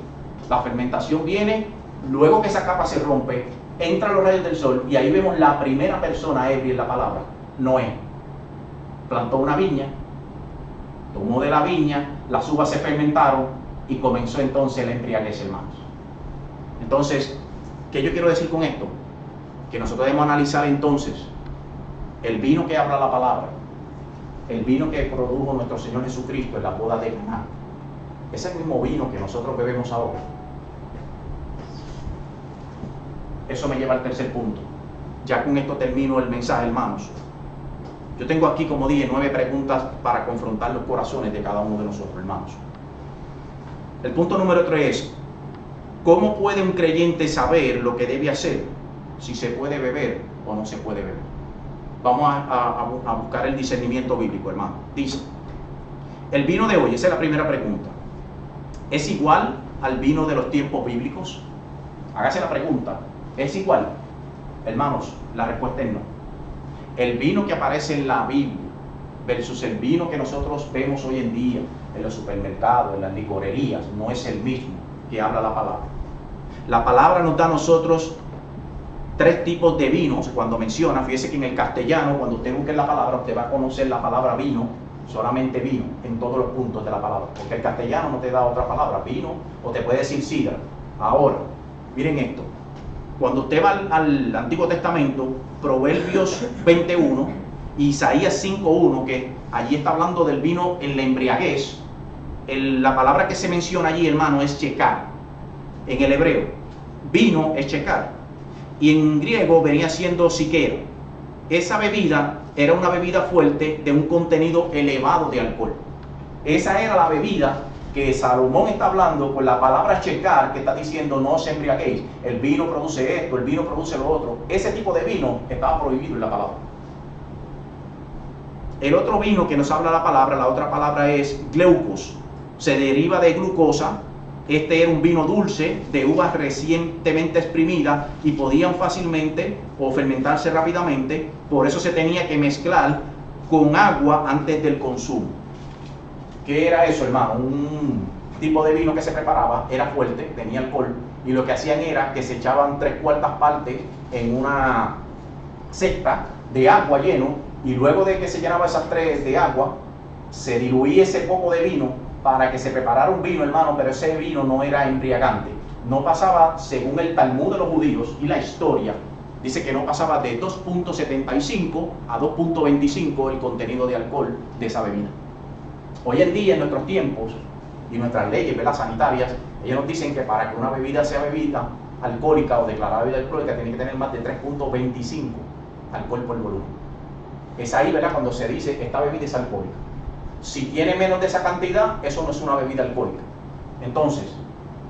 La fermentación viene luego que esa capa se rompe, entran los rayos del sol y ahí vemos la primera persona ebria en la palabra, Noé. Plantó una viña, tomó de la viña, las uvas se fermentaron y comenzó entonces la embriaguez, hermanos. Entonces, ¿qué yo quiero decir con esto? Que nosotros debemos analizar entonces el vino que habla la palabra, el vino que produjo nuestro Señor Jesucristo en la boda de Caná. Es el mismo vino que nosotros bebemos ahora. Eso me lleva al tercer punto. Ya con esto termino el mensaje, hermanos. Yo tengo aquí, como dije, 9 preguntas para confrontar los corazones de cada uno de nosotros, hermanos. El punto número 3 es: ¿cómo puede un creyente saber lo que debe hacer? Si se puede beber o no se puede beber. Vamos a buscar el discernimiento bíblico, hermano. Dice, el vino de hoy, esa es la primera pregunta, ¿es igual al vino de los tiempos bíblicos? Hágase la pregunta, ¿es igual? Hermanos, la respuesta es no. El vino que aparece en la Biblia versus el vino que nosotros vemos hoy en día en los supermercados, en las licorerías, no es el mismo que habla la palabra. La palabra nos da a nosotros 3 tipos de vinos cuando menciona. Fíjese que en el castellano, cuando usted busque la palabra, usted va a conocer la palabra vino, solamente vino, en todos los puntos de la palabra, porque el castellano no te da otra palabra, vino, o te puede decir sidra. Ahora, miren esto, cuando usted va al Antiguo Testamento, Proverbios 21, Isaías 5.1, que allí está hablando del vino en la embriaguez, la palabra que se menciona allí, hermano, es checar, en el hebreo. Vino es checar, y en griego venía siendo siquero. Esa bebida era una bebida fuerte de un contenido elevado de alcohol. Esa era la bebida que Salomón está hablando con la palabra checar, que está diciendo no os embriaguéis, el vino produce esto, el vino produce lo otro. Ese tipo de vino estaba prohibido en la palabra. El otro vino que nos habla la palabra, la otra palabra es glucos, se deriva de glucosa. Este era un vino dulce de uvas recientemente exprimidas y podían fácilmente o fermentarse rápidamente, por eso se tenía que mezclar con agua antes del consumo. ¿Qué era eso, hermano? Un tipo de vino que se preparaba, era fuerte, tenía alcohol, y lo que hacían era que se echaban 3/4 partes en una cesta de agua lleno, y luego de que se llenaba esas 3 de agua, se diluía ese poco de vino para que se preparara un vino, hermano, pero ese vino no era embriagante. No pasaba, según el Talmud de los judíos y la historia, dice que no pasaba de 2.75 a 2.25 el contenido de alcohol de esa bebida. Hoy en día, en nuestros tiempos, y nuestras leyes, ¿verdad?, sanitarias, ellos nos dicen que para que una bebida sea bebida alcohólica o declarada bebida alcohólica, tiene que tener más de 3.25 alcohol por volumen. Es ahí, ¿verdad?, cuando se dice esta bebida es alcohólica. Si tiene menos de esa cantidad, eso no es una bebida alcohólica. Entonces,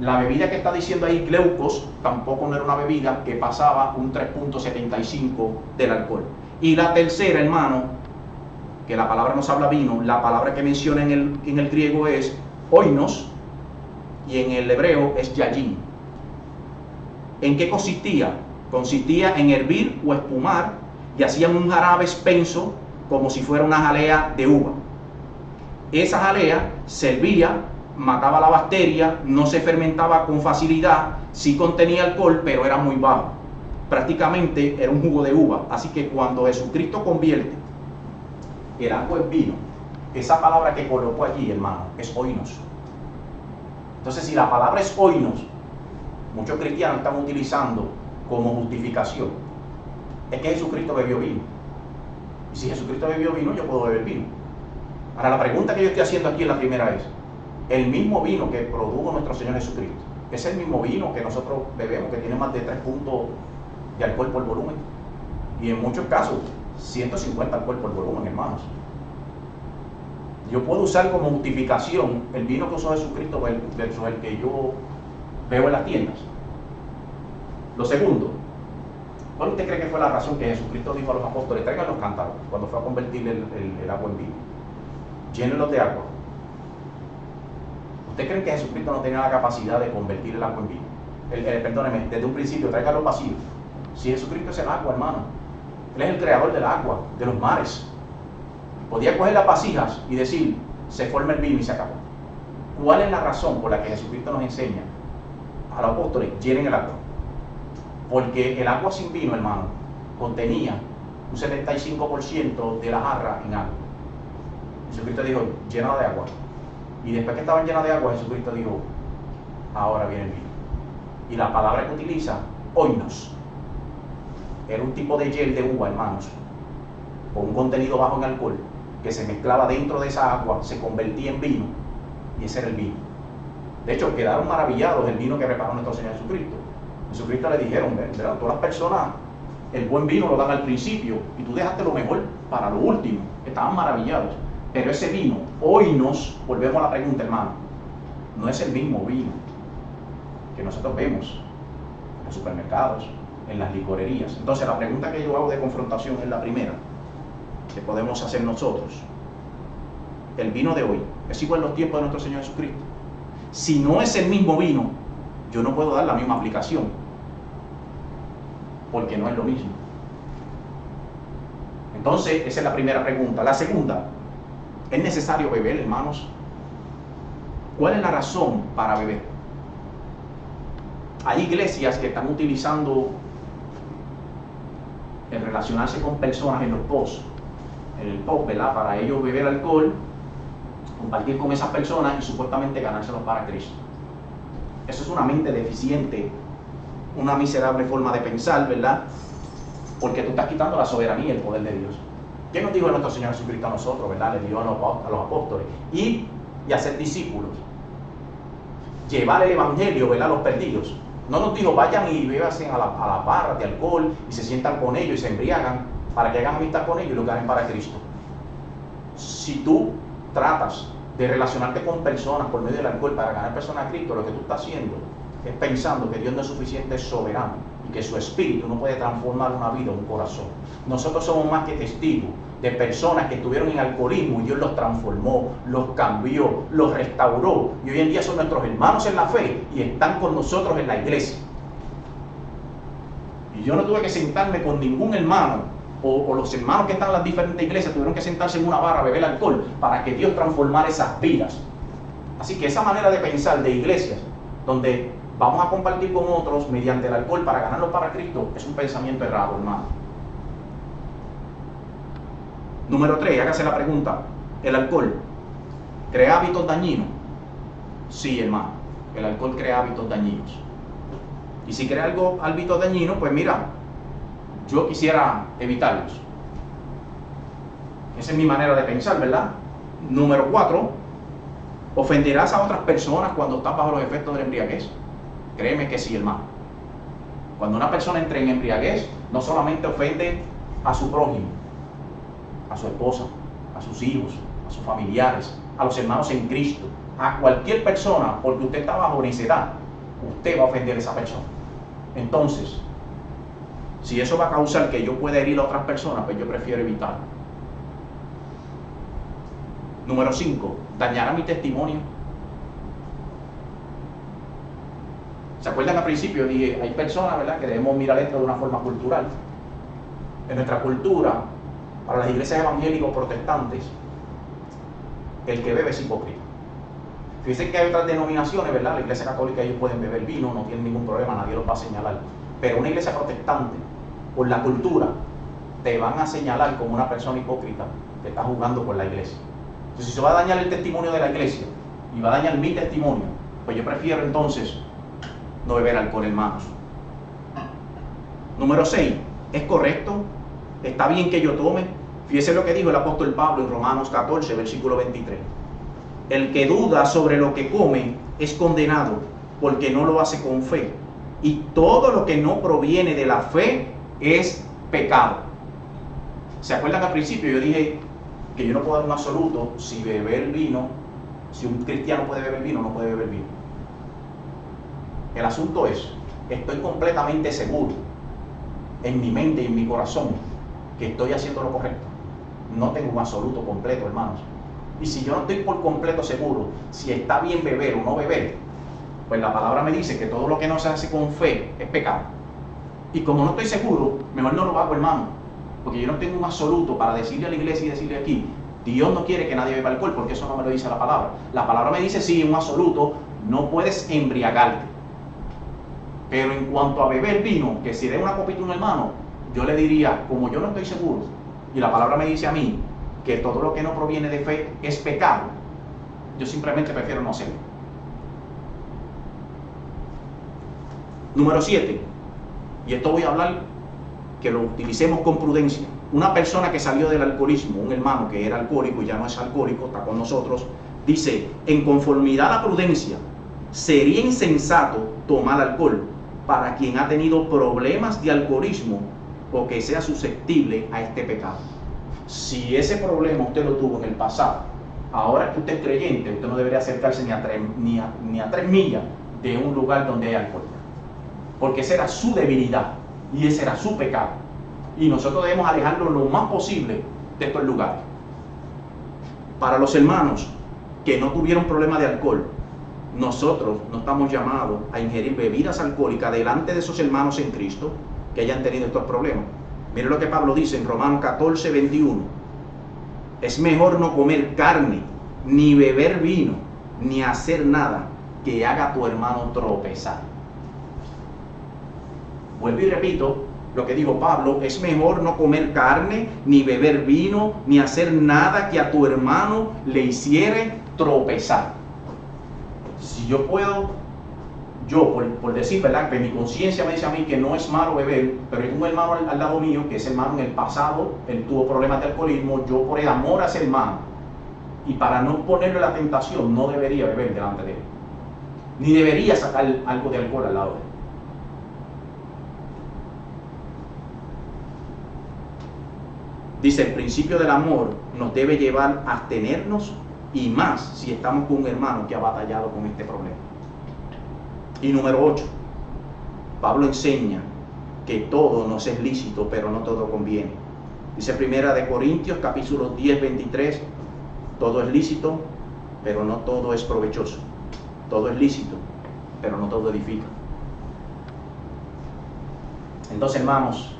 la bebida que está diciendo ahí, glucos, tampoco no era una bebida que pasaba un 3.75 del alcohol. Y la tercera, hermano, que la palabra nos habla vino, la palabra que menciona en el griego es oinos y en el hebreo es yayin. ¿En qué consistía? Consistía en hervir o espumar y hacían un jarabe espeso como si fuera una jalea de uva. Esa jalea servía, mataba la bacteria, no se fermentaba con facilidad, sí contenía alcohol, pero era muy bajo. Prácticamente era un jugo de uva. Así que cuando Jesucristo convierte el agua en vino, esa palabra que colocó allí, hermano, es oinos. Entonces, si la palabra es oinos, muchos cristianos están utilizando como justificación, es que Jesucristo bebió vino. Y si Jesucristo bebió vino, yo puedo beber vino. Ahora, la pregunta que yo estoy haciendo aquí en la primera es, el mismo vino que produjo nuestro Señor Jesucristo, ¿es el mismo vino que nosotros bebemos, que tiene más de 3 puntos de alcohol por volumen? Y en muchos casos, 150 alcohol por volumen, hermanos. Yo puedo usar como justificación el vino que usó Jesucristo versus el que yo veo en las tiendas. Lo segundo, ¿cuál usted cree que fue la razón que Jesucristo dijo a los apóstoles? Traigan los cántaros cuando fue a convertir el agua en vino. Llénenlos de agua. ¿Usted cree que Jesucristo no tenía la capacidad de convertir el agua en vino? Perdóneme, desde un principio, tráiganlos vacíos. Si Jesucristo es el agua, hermano, Él es el creador del agua, de los mares. Podía coger las vasijas y decir, se forma el vino y se acabó. ¿Cuál es la razón por la que Jesucristo nos enseña a los apóstoles, llenen el agua. Porque el agua sin vino, hermano, contenía un 75% de la jarra en agua. Jesucristo dijo, llénala de agua. Y después que estaban llenas de agua, Jesucristo dijo, ahora viene el vino. Y la palabra que utiliza, oinos, era un tipo de gel de uva, hermanos, con un contenido bajo en alcohol, que se mezclaba dentro de esa agua, se convertía en vino, y ese era el vino. De hecho, quedaron maravillados el vino que preparó nuestro Señor Jesucristo. Jesucristo le dijeron, ¿verdad? Todas las personas, el buen vino lo dan al principio, y tú dejaste lo mejor para lo último. Estaban maravillados. Pero ese vino, oinos, volvemos a la pregunta, hermano, no es el mismo vino que nosotros vemos en los supermercados, en las licorerías. Entonces la pregunta que yo hago de confrontación es la primera que podemos hacer nosotros. El vino de hoy es igual a los tiempos de nuestro Señor Jesucristo. Si no es el mismo vino, yo no puedo dar la misma aplicación, porque no es lo mismo. Entonces esa es la primera pregunta. La segunda, ¿es necesario beber, hermanos? ¿Cuál es la razón para beber? Hay iglesias que están utilizando el relacionarse con personas en los posts, en el post, ¿verdad? Para ellos beber alcohol, compartir con esas personas y supuestamente ganárselos para Cristo. Eso es una mente deficiente, una miserable forma de pensar, ¿verdad? Porque tú estás quitando la soberanía y el poder de Dios. ¿Qué nos dijo nuestro Señor Jesucristo a nosotros, verdad? Le dio a los apóstoles. Ir y hacer discípulos. Llevar el evangelio, ¿verdad? A los perdidos. No nos dijo, vayan y bébanse a la barra de alcohol y se sientan con ellos y se embriagan para que hagan amistad con ellos y lo ganen para Cristo. Si tú tratas de relacionarte con personas por medio del alcohol para ganar personas a Cristo, lo que tú estás haciendo es pensando que Dios no es suficiente soberano y que su espíritu no puede transformar una vida o un corazón. Nosotros somos más que testigos de personas que estuvieron en alcoholismo y Dios los transformó, los cambió, los restauró y hoy en día son nuestros hermanos en la fe y están con nosotros en la iglesia. Y yo no tuve que sentarme con ningún hermano o los hermanos que están en las diferentes iglesias tuvieron que sentarse en una barra a beber alcohol para que Dios transformara esas vidas. Así que esa manera de pensar de iglesias donde vamos a compartir con otros mediante el alcohol para ganarlos para Cristo es un pensamiento errado, hermano. Número 3, hágase la pregunta, ¿el alcohol crea hábitos dañinos? Sí, hermano, el alcohol crea hábitos dañinos. Y si crea hábitos dañinos, pues mira, yo quisiera evitarlos. Esa es mi manera de pensar, ¿verdad? Número 4, ¿ofenderás a otras personas cuando estás bajo los efectos de la embriaguez? Créeme que sí, hermano. Cuando una persona entra en embriaguez, no solamente ofende a su prójimo, a su esposa, a sus hijos, a sus familiares, a los hermanos en Cristo, a cualquier persona, porque usted está bajo necedad, usted va a ofender a esa persona. Entonces, si eso va a causar que yo pueda herir a otras personas, pues yo prefiero evitarlo. Número 5, ¿dañará mi testimonio? ¿Se acuerdan al principio? Dije, hay personas, ¿verdad?, que debemos mirar esto de una forma cultural. En nuestra cultura, para las iglesias evangélicos protestantes, el que bebe es hipócrita. Fíjense que hay otras denominaciones, ¿verdad? La iglesia católica, ellos pueden beber vino, no tienen ningún problema, nadie los va a señalar. Pero una iglesia protestante, por la cultura, te van a señalar como una persona hipócrita que está jugando por la iglesia. Entonces, si se va a dañar el testimonio de la iglesia y va a dañar mi testimonio, pues yo prefiero entonces no beber alcohol, hermanos. Número 6, ¿es correcto? ¿Está bien que yo tome? Fíjese lo que dijo el apóstol Pablo en Romanos 14, versículo 23. El que duda sobre lo que come es condenado porque no lo hace con fe. Y todo lo que no proviene de la fe es pecado. ¿Se acuerdan al principio? Yo dije que yo no puedo dar un absoluto si beber vino, si un cristiano puede beber vino o no puede beber vino. El asunto es, estoy completamente seguro en mi mente y en mi corazón que estoy haciendo lo correcto. No tengo un absoluto completo, hermanos. Y si yo no estoy por completo seguro si está bien beber o no beber, pues la palabra me dice que todo lo que no se hace con fe es pecado. Y como no estoy seguro, mejor no lo hago, hermano. Porque yo no tengo un absoluto para decirle a la iglesia y decirle aquí, Dios no quiere que nadie beba alcohol, porque eso no me lo dice la palabra. La palabra me dice, sí, un absoluto, no puedes embriagarte. Pero en cuanto a beber vino, que si dé una copita a un hermano, yo le diría, como yo no estoy seguro, y la palabra me dice a mí que todo lo que no proviene de fe es pecado, yo simplemente prefiero no hacerlo. Número 7, y esto voy a hablar que lo utilicemos con prudencia. Una persona que salió del alcoholismo, un hermano que era alcohólico y ya no es alcohólico, está con nosotros, dice, en conformidad a la prudencia, sería insensato tomar alcohol para quien ha tenido problemas de alcoholismo o que sea susceptible a este pecado. Si ese problema usted lo tuvo en el pasado, ahora que usted es creyente, usted no debería acercarse ni a 3 millas de un lugar donde hay alcohol, porque esa era su debilidad y ese era su pecado, y nosotros debemos alejarnos lo más posible de estos lugares. Para los hermanos que no tuvieron problema de alcohol, nosotros no estamos llamados a ingerir bebidas alcohólicas delante de esos hermanos en Cristo que hayan tenido estos problemas. Miren lo que Pablo dice en Romanos 14, 21. Es mejor no comer carne, ni beber vino, ni hacer nada que haga a tu hermano tropezar. Vuelvo y repito lo que dijo Pablo, es mejor no comer carne, ni beber vino, ni hacer nada que a tu hermano le hiciere tropezar. Si yo puedo, por decir, ¿verdad?, que mi conciencia me dice a mí que no es malo beber, pero hay un hermano al lado mío, que ese hermano en el pasado, él tuvo problemas de alcoholismo, yo por el amor a ese hermano, y para no ponerle la tentación, no debería beber delante de él, ni debería sacar algo de alcohol al lado de él. Dice, el principio del amor nos debe llevar a abstenernos, y más si estamos con un hermano que ha batallado con este problema. Y número 8, Pablo enseña que todo nos es lícito, pero no todo conviene. Dice Primera de Corintios, capítulo 10, 23, todo es lícito, pero no todo es provechoso. Todo es lícito, pero no todo edifica. Entonces, hermanos,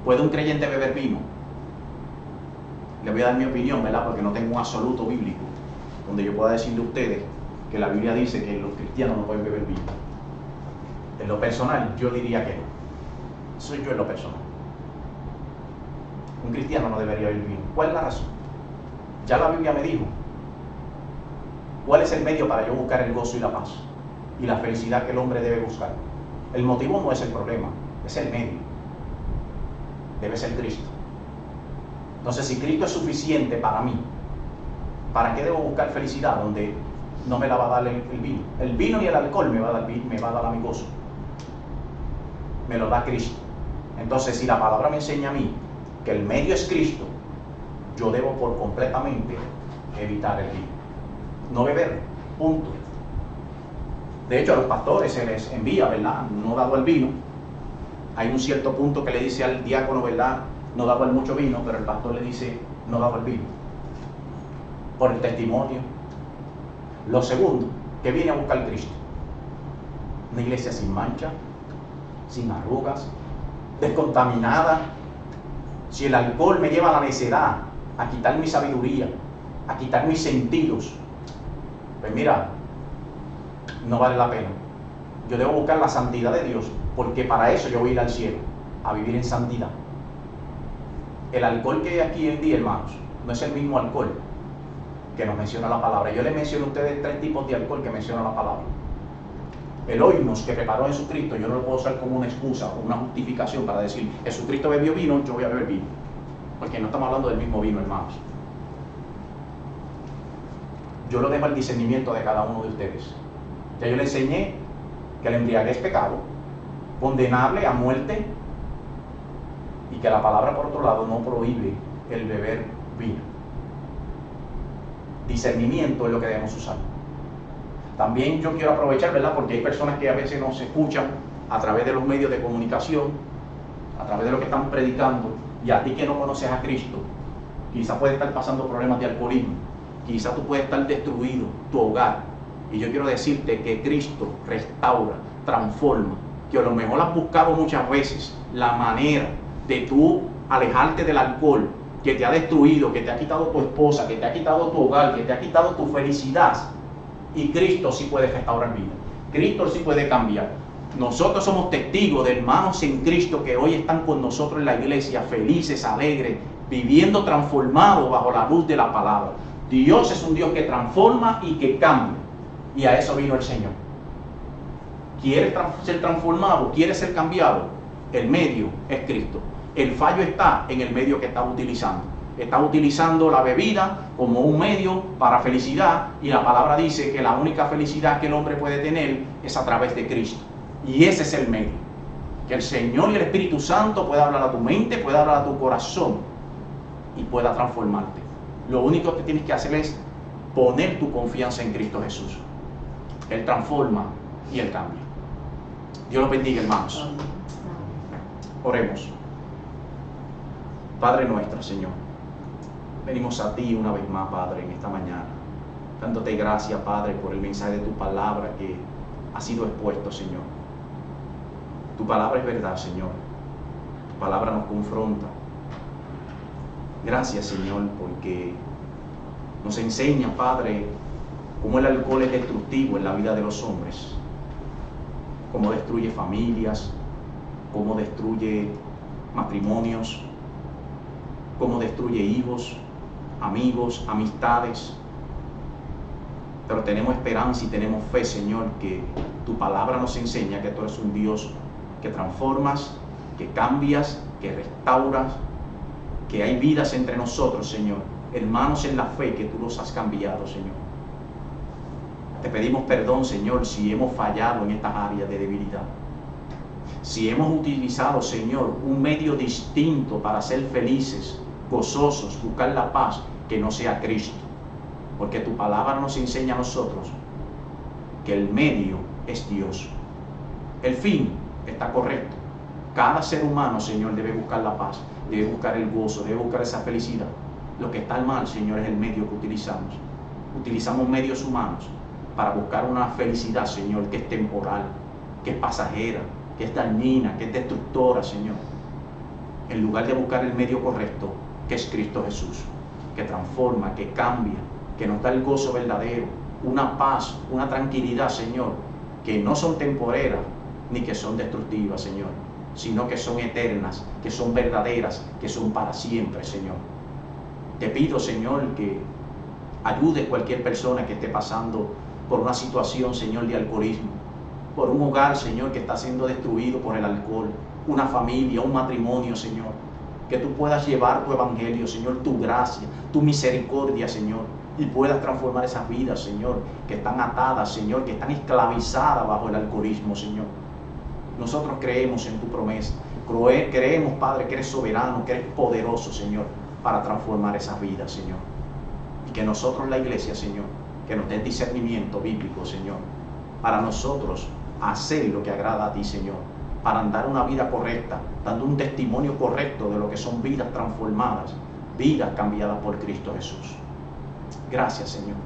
¿puede un creyente beber vino? Le voy a dar mi opinión, ¿verdad? Porque no tengo un absoluto bíblico donde yo pueda decirle a ustedes que la Biblia dice que los cristianos no pueden beber vino. En lo personal, yo diría que no. Soy yo en lo personal. Un cristiano no debería beber vino. ¿Cuál es la razón? Ya la Biblia me dijo. ¿Cuál es el medio para yo buscar el gozo y la paz y la felicidad que el hombre debe buscar? El motivo no es el problema, es el medio. Debe ser Cristo. Entonces, si Cristo es suficiente para mí, ¿para qué debo buscar felicidad donde no me la va a dar el vino? El vino y el alcohol me va a dar a mi gozo. Me lo da Cristo. Entonces, si la palabra me enseña a mí que el medio es Cristo, yo debo por completamente evitar el vino. No beber, punto. De hecho, a los pastores se les envía, ¿verdad?, no dado el vino. Hay un cierto punto que le dice al diácono, ¿verdad?, no dado el mucho vino, pero el pastor le dice, no dado el vino. Por el testimonio. Lo segundo, que viene a buscar Cristo. Una iglesia sin mancha, sin arrugas, descontaminada. Si el alcohol me lleva a la necedad, a quitar mi sabiduría, a quitar mis sentidos, pues mira, no vale la pena. Yo debo buscar la santidad de Dios, porque para eso yo voy a ir al cielo, a vivir en santidad. El alcohol que hay aquí en día, hermanos, no es el mismo alcohol que nos menciona la palabra. Yo les menciono a ustedes 3 tipos de alcohol que menciona la palabra. El oinos que preparó Jesucristo, yo no lo puedo usar como una excusa o una justificación para decir, Jesucristo bebió vino, yo voy a beber vino. Porque no estamos hablando del mismo vino, hermanos. Yo lo dejo al discernimiento de cada uno de ustedes. Ya yo les enseñé que el embriaguez es pecado, condenable a muerte, y que la palabra, por otro lado, no prohíbe el beber vino. Discernimiento es lo que debemos usar. También yo quiero aprovechar, ¿verdad?, porque hay personas que a veces nos escuchan a través de los medios de comunicación, a través de lo que están predicando, y a ti que no conoces a Cristo, quizás puedes estar pasando problemas de alcoholismo, quizás tú puedes estar destruido, tu hogar, y yo quiero decirte que Cristo restaura, transforma, que a lo mejor has buscado muchas veces la manera de tú alejarte del alcohol, que te ha destruido, que te ha quitado tu esposa, que te ha quitado tu hogar, que te ha quitado tu felicidad, y Cristo sí puede restaurar vida. Cristo sí puede cambiar. Nosotros somos testigos de hermanos en Cristo que hoy están con nosotros en la iglesia, felices, alegres, viviendo transformados bajo la luz de la palabra. Dios es un Dios que transforma y que cambia. Y a eso vino el Señor. ¿Quiere ser transformado? ¿Quiere ser cambiado? El medio es Cristo. El fallo está en el medio que estás utilizando. Estás utilizando la bebida como un medio para felicidad, y la palabra dice que la única felicidad que el hombre puede tener es a través de Cristo. Y ese es el medio. Que el Señor y el Espíritu Santo pueda hablar a tu mente, pueda hablar a tu corazón y pueda transformarte. Lo único que tienes que hacer es poner tu confianza en Cristo Jesús. Él transforma y Él cambia. Dios los bendiga, hermanos. Oremos. Padre nuestro, Señor, venimos a ti una vez más, Padre, en esta mañana, dándote gracias, Padre, por el mensaje de tu palabra que ha sido expuesto, Señor. Tu palabra es verdad, Señor. Tu palabra nos confronta. Gracias, Señor, porque nos enseña, Padre, cómo el alcohol es destructivo en la vida de los hombres, cómo destruye familias, cómo destruye matrimonios, cómo destruye hijos, amigos, amistades. Pero tenemos esperanza y tenemos fe, Señor, que tu palabra nos enseña que tú eres un Dios que transformas, que cambias, que restauras, que hay vidas entre nosotros, Señor, hermanos en la fe, que tú los has cambiado, Señor. Te pedimos perdón, Señor, si hemos fallado en estas áreas de debilidad. Si hemos utilizado, Señor, un medio distinto para ser felices, gozosos, buscar la paz, que no sea Cristo. Porque tu palabra nos enseña a nosotros que el medio es Dios. El fin está correcto. Cada ser humano, Señor, debe buscar la paz, debe buscar el gozo, debe buscar esa felicidad. Lo que está mal, Señor, es el medio que utilizamos. Utilizamos medios humanos para buscar una felicidad, Señor, que es temporal, que es pasajera, que es dañina, que es destructora, Señor. En lugar de buscar el medio correcto, que es Cristo Jesús, que transforma, que cambia, que nos da el gozo verdadero, una paz, una tranquilidad, Señor, que no son temporeras ni que son destructivas, Señor, sino que son eternas, que son verdaderas, que son para siempre, Señor. Te pido, Señor, que ayude a cualquier persona que esté pasando por una situación, Señor, de alcoholismo, por un hogar, Señor, que está siendo destruido por el alcohol, una familia, un matrimonio, Señor, que tú puedas llevar tu evangelio, Señor, tu gracia, tu misericordia, Señor, y puedas transformar esas vidas, Señor, que están atadas, Señor, que están esclavizadas bajo el alcoholismo, Señor. Nosotros creemos en tu promesa, creemos, Padre, que eres soberano, que eres poderoso, Señor, para transformar esas vidas, Señor. Y que nosotros, la iglesia, Señor, que nos den discernimiento bíblico, Señor, para nosotros hacer lo que agrada a ti, Señor, para andar una vida correcta, dando un testimonio correcto de lo que son vidas transformadas, vidas cambiadas por Cristo Jesús. Gracias, Señor.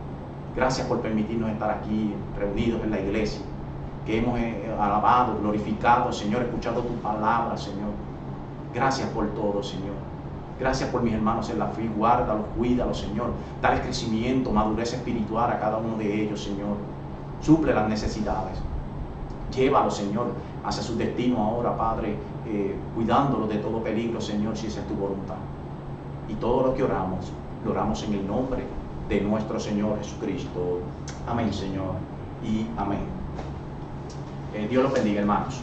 Gracias por permitirnos estar aquí reunidos en la iglesia, que hemos alabado, glorificado, Señor, escuchado tu palabra, Señor. Gracias por todo, Señor. Gracias por mis hermanos en la fe. Guárdalos, cuídalos, Señor. Dale crecimiento, madurez espiritual a cada uno de ellos, Señor. Suple las necesidades. Llévalos, Señor, hacia su destino ahora, Padre, cuidándolos de todo peligro, Señor, si esa es tu voluntad. Y todo lo que oramos, lo oramos en el nombre de nuestro Señor Jesucristo. Amén, Señor, y amén. Dios los bendiga, hermanos.